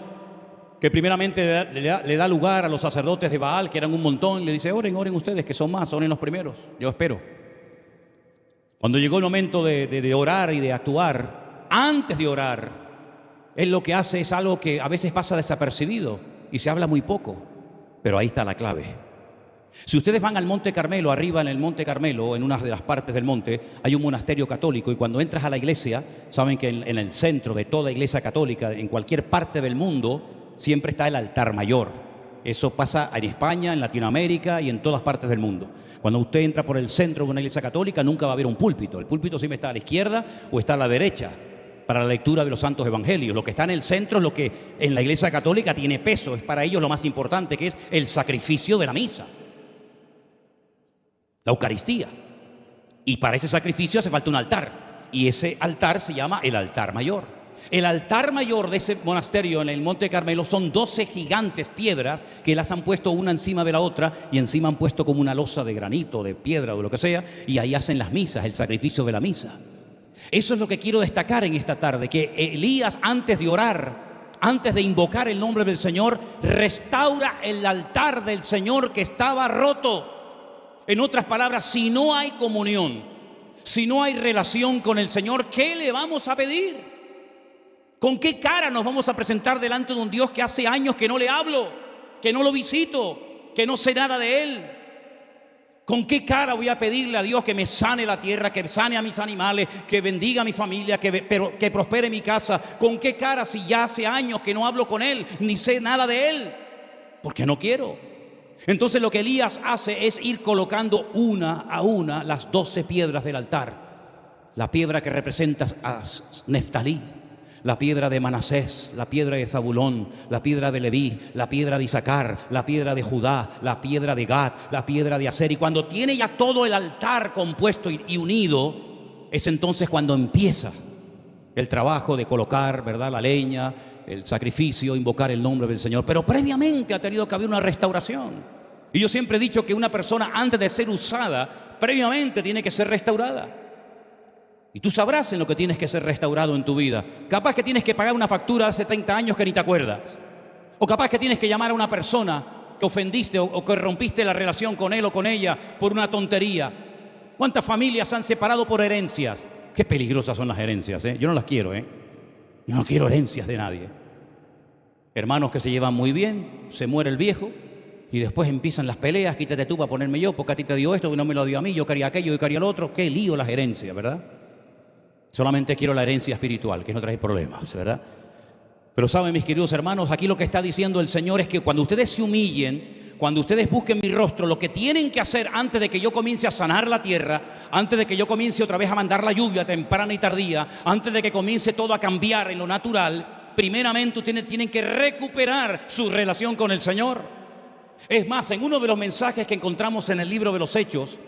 que primeramente le da lugar a los sacerdotes de Baal, que eran un montón, y le dice: oren ustedes, que son más, oren los primeros, yo espero. Cuando llegó el momento de orar y de actuar, antes de orar, él lo que hace es algo que a veces pasa desapercibido y se habla muy poco, pero ahí está la clave. Si ustedes van al Monte Carmelo, arriba en el Monte Carmelo, en una de las partes del monte, hay un monasterio católico, y cuando entras a la iglesia, saben que en el centro de toda iglesia católica, en cualquier parte del mundo, siempre está el altar mayor. Eso pasa en España, en Latinoamérica y en todas partes del mundo. Cuando usted entra por el centro de una iglesia católica, nunca va a haber un púlpito. El púlpito siempre está a la izquierda o está a la derecha para la lectura de los santos evangelios. Lo que está en el centro es lo que en la iglesia católica tiene peso, es para ellos lo más importante, que es el sacrificio de la misa, la Eucaristía. Y para ese sacrificio hace falta un altar, y ese altar se llama el altar mayor. El altar mayor de ese monasterio en el Monte Carmelo son 12 gigantes piedras que las han puesto una encima de la otra, y encima han puesto como una losa de granito, de piedra o lo que sea, y ahí hacen las misas, el sacrificio de la misa. Eso es lo que quiero destacar en esta tarde, que Elías, antes de orar, antes de invocar el nombre del Señor, restaura el altar del Señor que estaba roto. En otras palabras, si no hay comunión, si no hay relación con el Señor, ¿qué le vamos a pedir? ¿Con qué cara nos vamos a presentar delante de un Dios que hace años que no le hablo, que no lo visito, que no sé nada de Él? ¿Con qué cara voy a pedirle a Dios que me sane la tierra, que sane a mis animales, que bendiga a mi familia, que prospere mi casa? ¿Con qué cara si ya hace años que no hablo con Él, ni sé nada de Él? Porque no quiero. Entonces lo que Elías hace es ir colocando una a una las 12 piedras del altar. La piedra que representa a Neftalí, la piedra de Manasés, la piedra de Zabulón, la piedra de Leví, la piedra de Isaacar, la piedra de Judá, la piedra de Gad, la piedra de Aser. Y cuando tiene ya todo el altar compuesto y unido, es entonces cuando empieza el trabajo de colocar, ¿verdad?, la leña, el sacrificio, invocar el nombre del Señor. Pero previamente ha tenido que haber una restauración. Y yo siempre he dicho que una persona, antes de ser usada, previamente tiene que ser restaurada. Y tú sabrás en lo que tienes que ser restaurado en tu vida. Capaz que tienes que pagar una factura hace 30 años que ni te acuerdas. O capaz que tienes que llamar a una persona que ofendiste o que rompiste la relación con él o con ella por una tontería. ¿Cuántas familias se han separado por herencias? Qué peligrosas son las herencias, ¿eh? Yo no las quiero, ¿eh? Yo no quiero herencias de nadie. Hermanos que se llevan muy bien, se muere el viejo y después empiezan las peleas. Quítate tú para ponerme yo, porque a ti te dio esto y no me lo dio a mí. Yo quería aquello, yo quería lo otro. Qué lío las herencias, ¿verdad? Solamente quiero la herencia espiritual, que no trae problemas, ¿verdad? Pero saben, mis queridos hermanos, aquí lo que está diciendo el Señor es que cuando ustedes se humillen, cuando ustedes busquen mi rostro, lo que tienen que hacer antes de que yo comience a sanar la tierra, antes de que yo comience otra vez a mandar la lluvia temprana y tardía, antes de que comience todo a cambiar en lo natural, primeramente ustedes tienen que recuperar su relación con el Señor. Es más, en uno de los mensajes que encontramos en el libro de los Hechos,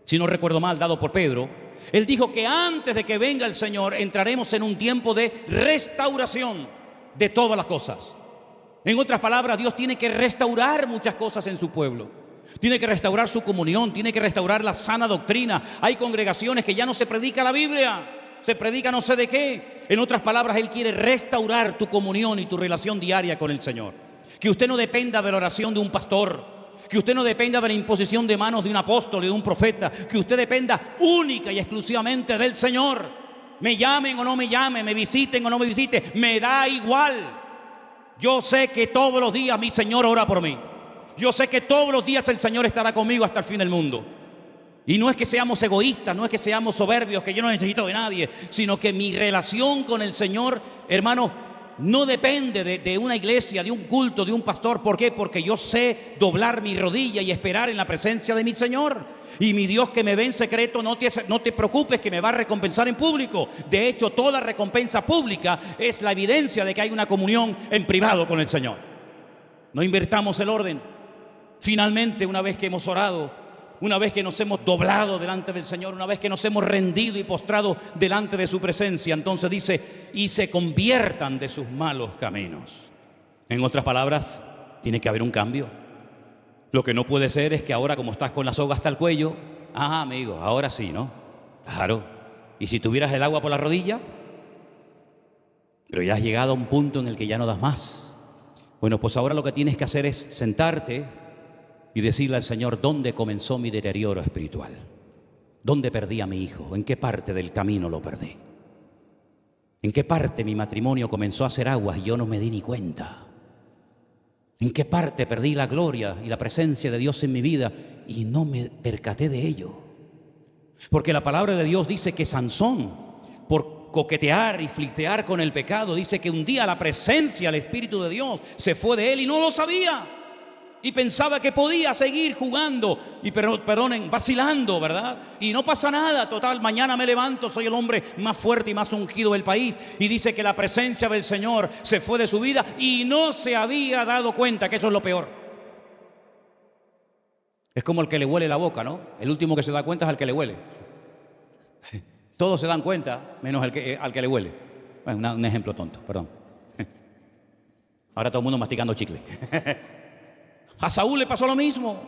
si no recuerdo mal, dado por Pedro, él dijo que antes de que venga el Señor entraremos en un tiempo de restauración de todas las cosas. En otras palabras, Dios tiene que restaurar muchas cosas en su pueblo. Tiene que restaurar su comunión, tiene que restaurar la sana doctrina. Hay congregaciones que ya no se predica la Biblia, se predica no sé de qué. En otras palabras, Él quiere restaurar tu comunión y tu relación diaria con el Señor. Que usted no dependa de la oración de un pastor, que usted no dependa de la imposición de manos de un apóstol y de un profeta, que usted dependa única y exclusivamente del Señor. Me llamen o no me llamen, me visiten o no me visiten, me da igual. Yo sé que todos los días mi Señor ora por mí. Yo sé que todos los días el Señor estará conmigo hasta el fin del mundo. Y no es que seamos egoístas, no es que seamos soberbios, que yo no necesito de nadie, sino que mi relación con el Señor, hermano, no depende de una iglesia, de un culto, de un pastor. ¿Por qué? Porque yo sé doblar mi rodilla y esperar en la presencia de mi Señor. Y mi Dios que me ve en secreto, no te preocupes que me va a recompensar en público. De hecho, toda recompensa pública es la evidencia de que hay una comunión en privado con el Señor. No invertamos el orden. Finalmente, una vez que hemos orado, una vez que nos hemos doblado delante del Señor, una vez que nos hemos rendido y postrado delante de su presencia, entonces dice, y se conviertan de sus malos caminos. En otras palabras, tiene que haber un cambio. Lo que no puede ser es que ahora, como estás con la soga hasta el cuello, amigo, ahora sí, ¿no? Claro. ¿Y si tuvieras el agua por la rodilla? Pero ya has llegado a un punto en el que ya no das más. Bueno, pues ahora lo que tienes que hacer es sentarte y decirle al Señor, ¿dónde comenzó mi deterioro espiritual? ¿Dónde perdí a mi hijo? ¿En qué parte del camino lo perdí? ¿En qué parte mi matrimonio comenzó a hacer aguas y yo no me di ni cuenta? ¿En qué parte perdí la gloria y la presencia de Dios en mi vida y no me percaté de ello? Porque la palabra de Dios dice que Sansón, por coquetear y flirtear con el pecado, dice que un día la presencia, el Espíritu de Dios se fue de él y no lo sabía. Y pensaba que podía seguir jugando y perdonen, vacilando, ¿verdad? Y no pasa nada, total, mañana me levanto, soy el hombre más fuerte y más ungido del país. Y dice que la presencia del Señor se fue de su vida y no se había dado cuenta, que eso es lo peor. Es como el que le huele la boca, ¿no? El último que se da cuenta es al que le huele. Sí. Todos se dan cuenta, menos al que le huele. Bueno, un ejemplo tonto, perdón. Ahora todo el mundo masticando chicle. A Saúl le pasó lo mismo.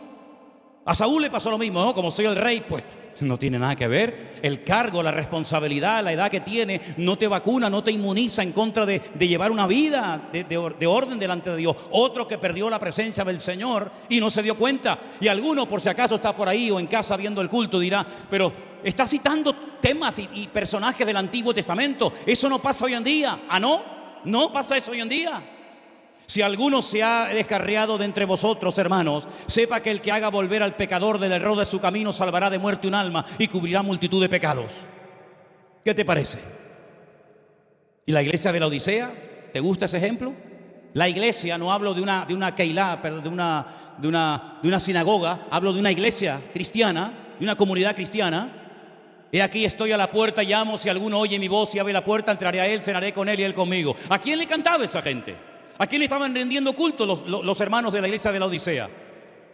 A Saúl le pasó lo mismo, ¿no? Como soy el rey, pues no tiene nada que ver. El cargo, la responsabilidad, la edad que tiene, no te vacuna, no te inmuniza en contra de llevar una vida de orden delante de Dios. Otro que perdió la presencia del Señor y no se dio cuenta. Y alguno, por si acaso está por ahí o en casa viendo el culto, dirá, pero está citando temas y personajes del Antiguo Testamento. Eso no pasa hoy en día. ¿Ah, no? No pasa eso hoy en día. Si alguno se ha descarriado de entre vosotros, hermanos, sepa que el que haga volver al pecador del error de su camino salvará de muerte un alma y cubrirá multitud de pecados. ¿Qué te parece? ¿Y la iglesia de la Odisea? ¿Te gusta ese ejemplo? La iglesia, no hablo de una keilá, pero de una sinagoga, hablo de una iglesia cristiana, de una comunidad cristiana. He aquí estoy a la puerta, llamo, si alguno oye mi voz y abre la puerta, entraré a él, cenaré con él y él conmigo. ¿A quién le cantaba esa gente? ¿A quién le estaban rendiendo culto los hermanos de la iglesia de la Odisea?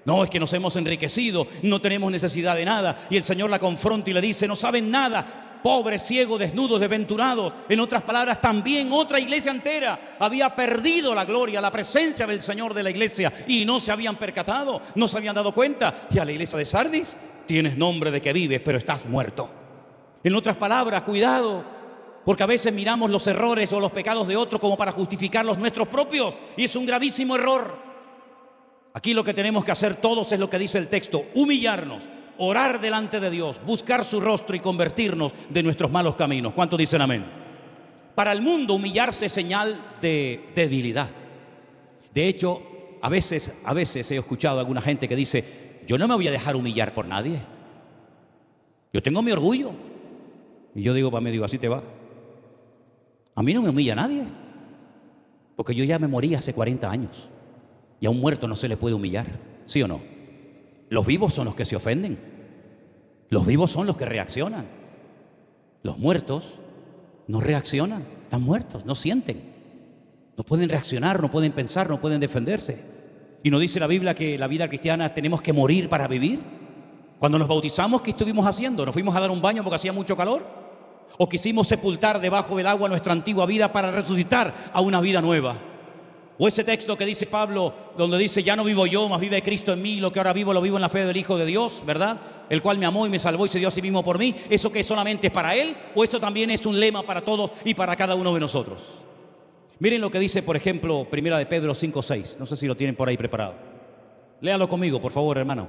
No, es que nos hemos enriquecido, no tenemos necesidad de nada. Y el Señor la confronta y le dice, no saben nada, pobres, ciegos, desnudos, desventurados. En otras palabras, también otra iglesia entera había perdido la gloria, la presencia del Señor de la iglesia, y no se habían percatado, no se habían dado cuenta. Y a la iglesia de Sardis, tienes nombre de que vives, pero estás muerto. En otras palabras, cuidado, porque a veces miramos los errores o los pecados de otros como para justificar los nuestros propios, y es un gravísimo error. Aquí lo que tenemos que hacer todos es lo que dice el texto: humillarnos, orar delante de Dios, buscar su rostro y convertirnos de nuestros malos caminos. ¿Cuántos dicen amén? Para el mundo, humillarse es señal de debilidad. De hecho, a veces he escuchado a alguna gente que dice, yo no me voy a dejar humillar por nadie. Yo tengo mi orgullo. Y yo digo para mí, así te va. A mí no me humilla nadie, porque yo ya me morí hace 40 años. Y a un muerto no se le puede humillar, ¿sí o no? Los vivos son los que se ofenden. Los vivos son los que reaccionan. Los muertos no reaccionan, están muertos, no sienten. No pueden reaccionar, no pueden pensar, no pueden defenderse. ¿Y no dice la Biblia que la vida cristiana tenemos que morir para vivir? Cuando nos bautizamos, ¿qué estuvimos haciendo? ¿Nos fuimos a dar un baño porque hacía mucho calor? ¿O quisimos sepultar debajo del agua nuestra antigua vida para resucitar a una vida nueva? O ese texto que dice Pablo, donde dice, ya no vivo yo, mas vive Cristo en mí, y lo que ahora vivo, lo vivo en la fe del Hijo de Dios, ¿verdad? El cual me amó y me salvó y se dio a sí mismo por mí. ¿Eso que solamente es para Él? ¿O eso también es un lema para todos y para cada uno de nosotros? Miren lo que dice, por ejemplo, Primera de Pedro 5:6. No sé si lo tienen por ahí preparado. Léalo conmigo, por favor, hermano.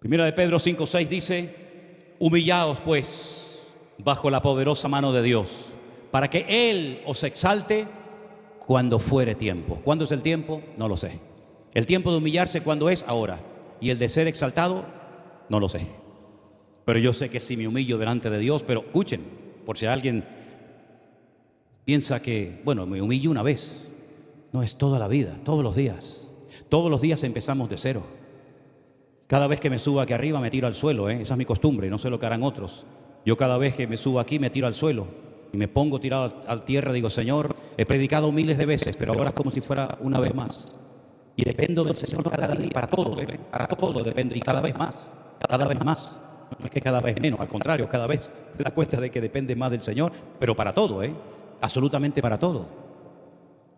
Primera de Pedro 5:6 dice, humillaos pues bajo la poderosa mano de Dios, para que Él os exalte cuando fuere tiempo. ¿Cuándo es el tiempo? No lo sé. El tiempo de humillarse, ¿cuándo es? Ahora. Y el de ser exaltado, no lo sé. Pero yo sé que si me humillo delante de Dios, pero escuchen, por si alguien piensa que, bueno, me humillo una vez. No, es toda la vida, todos los días. Todos los días empezamos de cero. Cada vez que me subo aquí arriba me tiro al suelo, esa es mi costumbre, no sé lo que harán otros. Yo cada vez que me subo aquí me tiro al suelo. Y me pongo tirado a tierra y digo, Señor, he predicado miles de veces, pero ahora es como si fuera una vez más. Y dependo del Señor cada día, para todo depende, y cada vez más, cada vez más. No es que cada vez menos, al contrario, cada vez te das cuenta de que depende más del Señor, pero para todo, absolutamente para todo.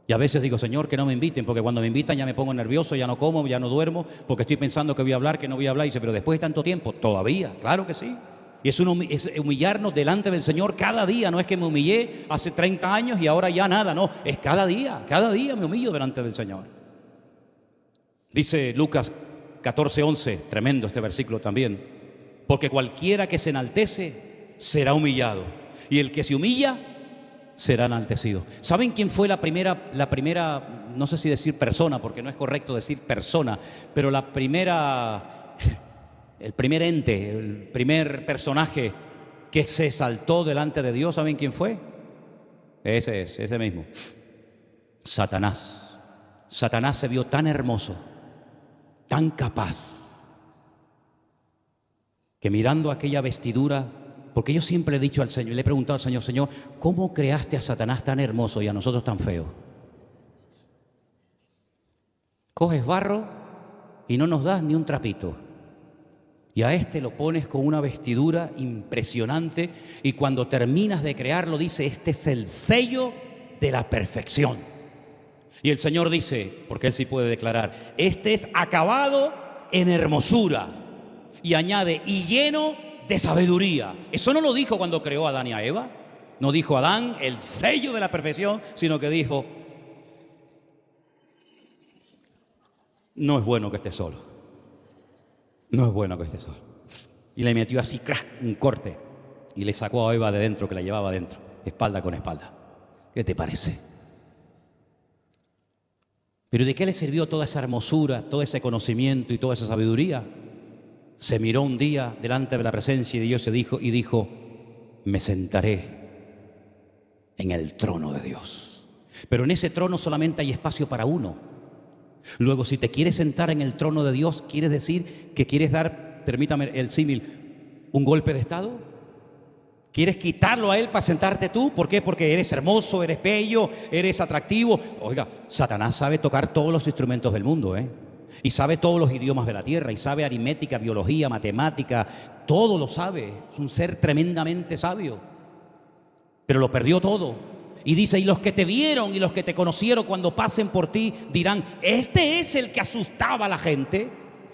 Y a veces digo, Señor, que no me inviten, porque cuando me invitan ya me pongo nervioso, ya no como, ya no duermo, porque estoy pensando que voy a hablar, que no voy a hablar. Y dice, pero después de tanto tiempo, todavía, claro que sí. Y es humillarnos delante del Señor cada día. No es que me humillé hace 30 años y ahora ya nada, no. Es cada día me humillo delante del Señor. Dice Lucas 14:11, tremendo este versículo también. Porque cualquiera que se enaltece será humillado, y el que se humilla será enaltecido. ¿Saben quién fue la primera, no sé si decir persona, porque no es correcto decir persona, pero el primer ente, el primer personaje que se exaltó delante de Dios? ¿Saben quién fue? Ese mismo. Satanás. Satanás se vio tan hermoso, tan capaz, que mirando aquella vestidura, porque yo siempre he dicho al Señor, le he preguntado al Señor, Señor, ¿cómo creaste a Satanás tan hermoso y a nosotros tan feos? Coges barro y no nos das ni un trapito. Y a este lo pones con una vestidura impresionante, y cuando terminas de crearlo dice, este es el sello de la perfección. Y el Señor dice, porque Él sí puede declarar, este es acabado en hermosura. Y añade, y lleno de sabiduría. Eso no lo dijo cuando creó a Adán y a Eva. No dijo Adán el sello de la perfección, sino que dijo, no es bueno que esté solo. No es bueno que esté solo. Y le metió así, ¡crack!, un corte, y le sacó a Eva de dentro, que la llevaba dentro, espalda con espalda. ¿Qué te parece? Pero ¿de qué le sirvió toda esa hermosura, todo ese conocimiento y toda esa sabiduría? Se miró un día delante de la presencia de Dios y dijo, me sentaré en el trono de Dios. Pero en ese trono solamente hay espacio para uno. Luego, si te quieres sentar en el trono de Dios, ¿quiere decir que quieres dar, permítame el símil, un golpe de estado? ¿Quieres quitarlo a él para sentarte tú? ¿Por qué? Porque eres hermoso, eres bello, eres atractivo. Oiga, Satanás sabe tocar todos los instrumentos del mundo, y sabe todos los idiomas de la tierra, y sabe aritmética, biología, matemática, todo lo sabe. Es un ser tremendamente sabio, pero lo perdió todo. Y dice, y los que te vieron y los que te conocieron cuando pasen por ti dirán, este es el que asustaba a la gente,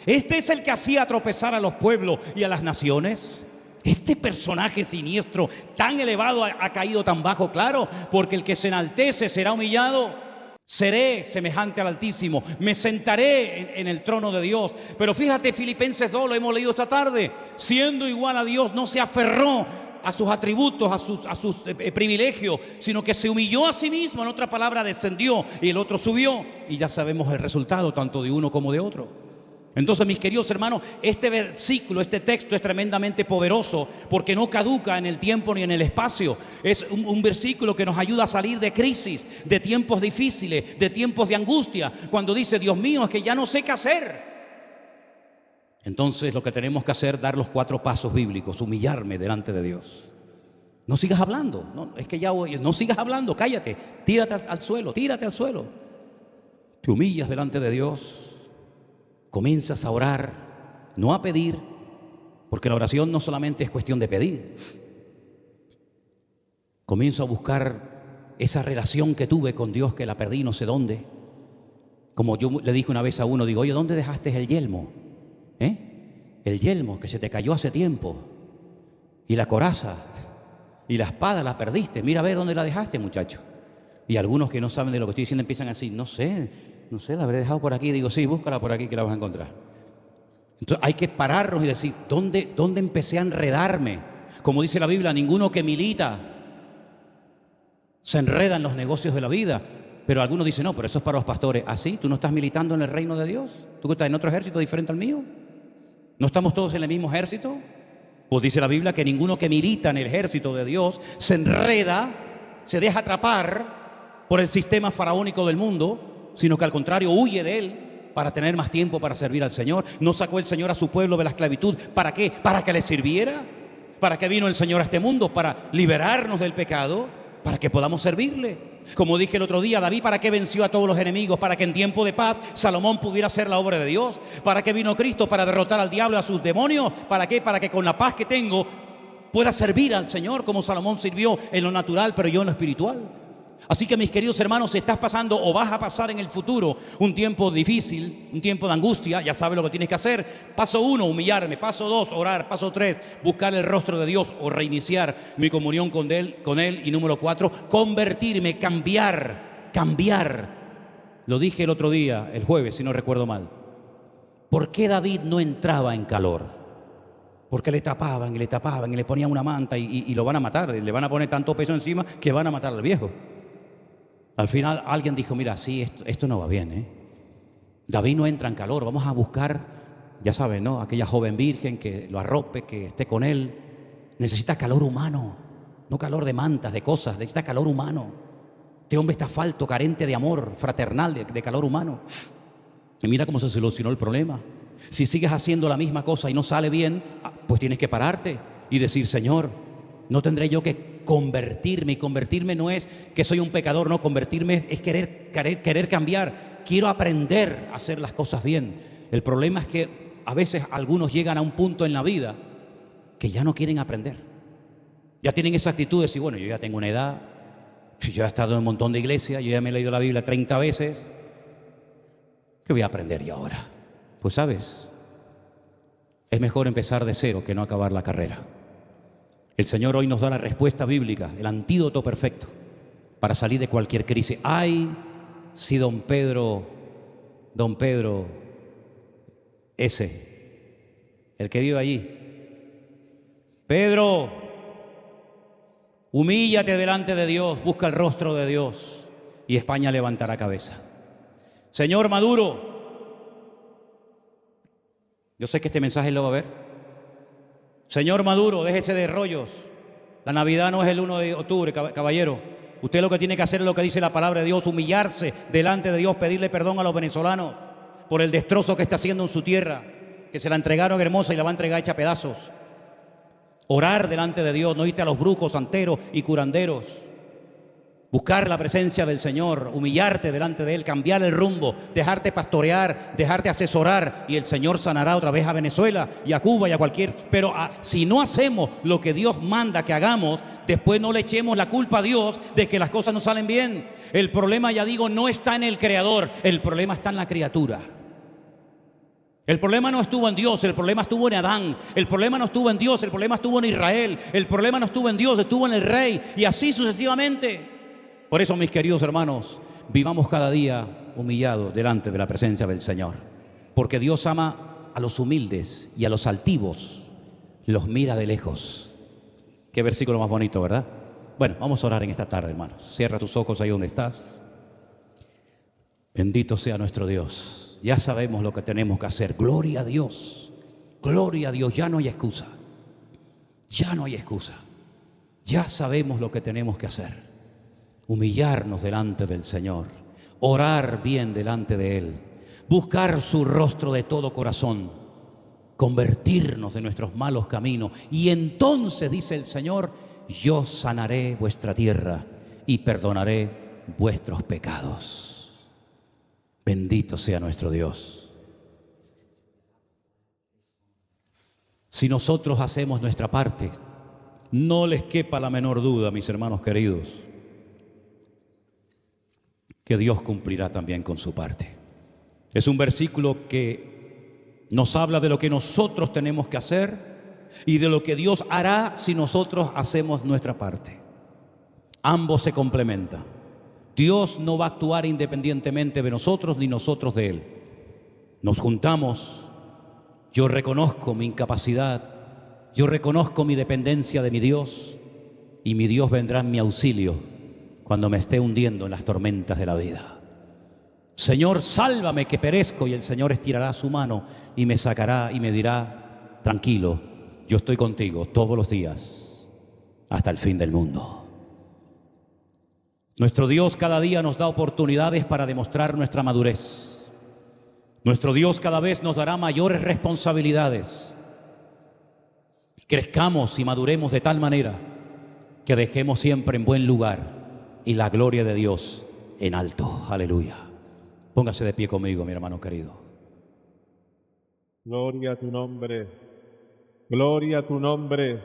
este es el que hacía tropezar a los pueblos y a las naciones. Este personaje siniestro tan elevado ha caído tan bajo, claro, porque el que se enaltece será humillado. Seré semejante al Altísimo, me sentaré en el trono de Dios. Pero fíjate, Filipenses 2, lo hemos leído esta tarde, siendo igual a Dios, no se aferró a sus atributos, a sus privilegios, sino que se humilló a sí mismo. En otra palabra, descendió y el otro subió. Y ya sabemos el resultado, tanto de uno como de otro. Entonces, mis queridos hermanos, este versículo, este texto es tremendamente poderoso porque no caduca en el tiempo ni en el espacio. Es un versículo que nos ayuda a salir de crisis, de tiempos difíciles, de tiempos de angustia. Cuando dice, Dios mío, es que ya no sé qué hacer. Entonces, lo que tenemos que hacer es dar los 4 pasos bíblicos, humillarme delante de Dios. No sigas hablando, no sigas hablando, cállate, tírate al suelo, tírate al suelo. Te humillas delante de Dios. Comienzas a orar, no a pedir, porque la oración no solamente es cuestión de pedir. Comienzo a buscar esa relación que tuve con Dios, que la perdí no sé dónde. Como yo le dije una vez a uno, digo, oye, ¿dónde dejaste el yelmo? El yelmo que se te cayó hace tiempo. Y la coraza y la espada la perdiste. Mira a ver dónde la dejaste, muchacho. Y algunos que no saben de lo que estoy diciendo empiezan a decir, no sé, la habré dejado por aquí. Digo, sí, búscala por aquí que la vas a encontrar. Entonces hay que pararnos y decir, ¿dónde empecé a enredarme? Como dice la Biblia, ninguno que milita se enreda en los negocios de la vida. Pero algunos dicen, no, pero eso es para los pastores. ¿Ah, sí? ¿Tú no estás militando en el reino de Dios? ¿Tú estás en otro ejército diferente al mío? ¿No estamos todos en el mismo ejército? Pues dice la Biblia que ninguno que milita en el ejército de Dios se enreda, se deja atrapar por el sistema faraónico del mundo, sino que al contrario huye de él para tener más tiempo para servir al Señor. ¿No sacó el Señor a su pueblo de la esclavitud? ¿Para qué? ¿Para que le sirviera? ¿Para qué vino el Señor a este mundo? Para liberarnos del pecado, para que podamos servirle. Como dije el otro día, David, ¿para qué venció a todos los enemigos? Para que en tiempo de paz Salomón pudiera hacer la obra de Dios. ¿Para qué vino Cristo? Para derrotar al diablo y a sus demonios. ¿Para qué? Para que con la paz que tengo pueda servir al Señor como Salomón sirvió en lo natural, pero yo en lo espiritual. Así que, mis queridos hermanos, si estás pasando o vas a pasar en el futuro un tiempo difícil, un tiempo de angustia, ya sabes lo que tienes que hacer. Paso 1, humillarme. Paso 2, orar. Paso 3, buscar el rostro de Dios o reiniciar mi comunión con Él. Y número 4, convertirme, cambiar. Lo dije el otro día, el jueves, si no recuerdo mal. ¿Por qué David no entraba en calor? Porque le tapaban y le ponían una manta y lo van a matar. Le van a poner tanto peso encima que van a matar al viejo. Al final alguien dijo, mira, sí, esto no va bien, David no entra en calor, vamos a buscar, ya sabes, ¿no? Aquella joven virgen que lo arrope, que esté con él. Necesita calor humano, no calor de mantas, de cosas, necesita calor humano. Este hombre está falto, carente de amor fraternal, de calor humano. Y mira cómo se solucionó el problema. Si sigues haciendo la misma cosa y no sale bien, pues tienes que pararte y decir, Señor, no tendré yo que convertirme. Y convertirme no es que soy un pecador, no, convertirme es querer cambiar. Quiero aprender a hacer las cosas bien. El problema es que a veces algunos llegan a un punto en la vida que ya no quieren aprender. Ya tienen esa actitud de decir, bueno, yo ya tengo una edad, yo he estado en un montón de iglesias, yo ya me he leído la Biblia 30 veces. ¿Qué voy a aprender yo ahora? Pues sabes, es mejor empezar de cero que no acabar la carrera. El Señor hoy nos da la respuesta bíblica, el antídoto perfecto para salir de cualquier crisis. Ay, si don Pedro, el que vive allí, Pedro, humíllate delante de Dios, busca el rostro de Dios y España levantará cabeza. Señor Maduro, yo sé que este mensaje lo va a ver. Señor Maduro, déjese de rollos. La Navidad no es el 1 de octubre, caballero. Usted lo que tiene que hacer es lo que dice la palabra de Dios, humillarse delante de Dios, pedirle perdón a los venezolanos por el destrozo que está haciendo en su tierra, que se la entregaron hermosa y la va a entregar hecha a pedazos. Orar delante de Dios, no irte a los brujos, santeros y curanderos. Buscar la presencia del Señor, humillarte delante de Él, cambiar el rumbo, dejarte pastorear, dejarte asesorar, y el Señor sanará otra vez a Venezuela y a Cuba y a cualquier... Pero si no hacemos lo que Dios manda que hagamos, después no le echemos la culpa a Dios de que las cosas no salen bien. El problema, ya digo, no está en el Creador, el problema está en la criatura. El problema no estuvo en Dios, el problema estuvo en Adán. El problema no estuvo en Dios, el problema estuvo en Israel. El problema no estuvo en Dios, estuvo en el rey, y así sucesivamente. Por eso, mis queridos hermanos, vivamos cada día humillados delante de la presencia del Señor. Porque Dios ama a los humildes y a los altivos los mira de lejos. Qué versículo más bonito, ¿verdad? Bueno, vamos a orar en esta tarde, hermanos. Cierra tus ojos ahí donde estás. Bendito sea nuestro Dios. Ya sabemos lo que tenemos que hacer. Gloria a Dios. Gloria a Dios. Ya no hay excusa. Ya no hay excusa. Ya sabemos lo que tenemos que hacer. Humillarnos delante del Señor, orar bien delante de Él, buscar su rostro de todo corazón, convertirnos de nuestros malos caminos, y entonces, dice el Señor, yo sanaré vuestra tierra y perdonaré vuestros pecados. Bendito sea nuestro Dios. Si nosotros hacemos nuestra parte, no les quepa la menor duda, mis hermanos queridos, que Dios cumplirá también con su parte. Es un versículo que nos habla de lo que nosotros tenemos que hacer y de lo que Dios hará si nosotros hacemos nuestra parte. Ambos se complementan. Dios no va a actuar independientemente de nosotros ni nosotros de Él. Nos juntamos, yo reconozco mi incapacidad, yo reconozco mi dependencia de mi Dios, y mi Dios vendrá en mi auxilio cuando me esté hundiendo en las tormentas de la vida. Señor, sálvame que perezco, y el Señor estirará su mano y me sacará y me dirá, tranquilo, yo estoy contigo todos los días hasta el fin del mundo. Nuestro Dios cada día nos da oportunidades para demostrar nuestra madurez. Nuestro Dios cada vez nos dará mayores responsabilidades. Crezcamos y maduremos de tal manera que dejemos siempre en buen lugar y la gloria de Dios en alto. Aleluya. Póngase de pie conmigo, mi hermano querido. Gloria a tu nombre. Gloria a tu nombre.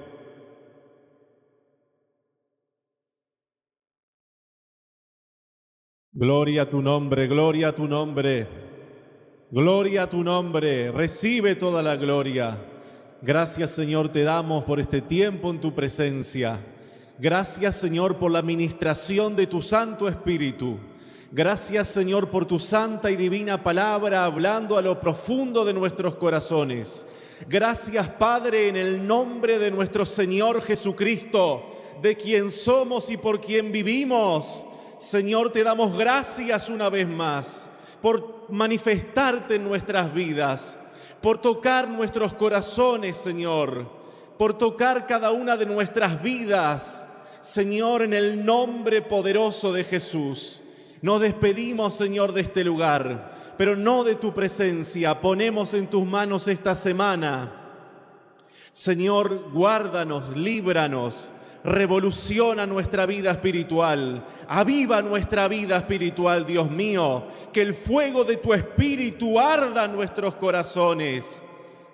Gloria a tu nombre, gloria a tu nombre. Gloria a tu nombre. Recibe toda la gloria. Gracias, Señor, te damos por este tiempo en tu presencia. Gracias, Señor, por la ministración de tu Santo Espíritu. Gracias, Señor, por tu santa y divina palabra hablando a lo profundo de nuestros corazones. Gracias, Padre, en el nombre de nuestro Señor Jesucristo, de quien somos y por quien vivimos. Señor, te damos gracias una vez más por manifestarte en nuestras vidas, por tocar nuestros corazones, Señor, por tocar cada una de nuestras vidas, Señor, en el nombre poderoso de Jesús. Nos despedimos, Señor, de este lugar, pero no de tu presencia. Ponemos en tus manos esta semana. Señor, guárdanos, líbranos, revoluciona nuestra vida espiritual, aviva nuestra vida espiritual, Dios mío, que el fuego de tu Espíritu arda en nuestros corazones.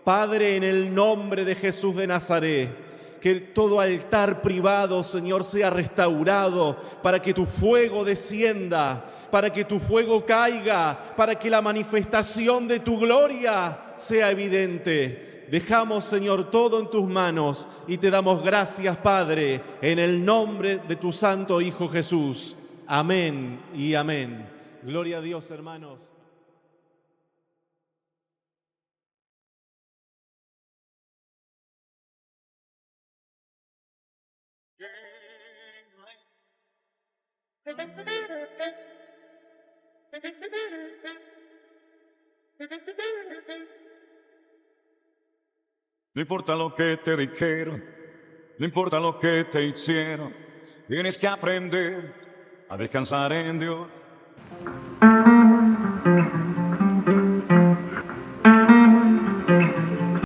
Padre, en el nombre de Jesús de Nazaret, que todo altar privado, Señor, sea restaurado para que tu fuego descienda, para que tu fuego caiga, para que la manifestación de tu gloria sea evidente. Dejamos, Señor, todo en tus manos y te damos gracias, Padre, en el nombre de tu Santo Hijo Jesús. Amén y amén. Gloria a Dios, hermanos. No importa lo que te dijeron, no importa lo que te hicieron, tienes que aprender a descansar en Dios.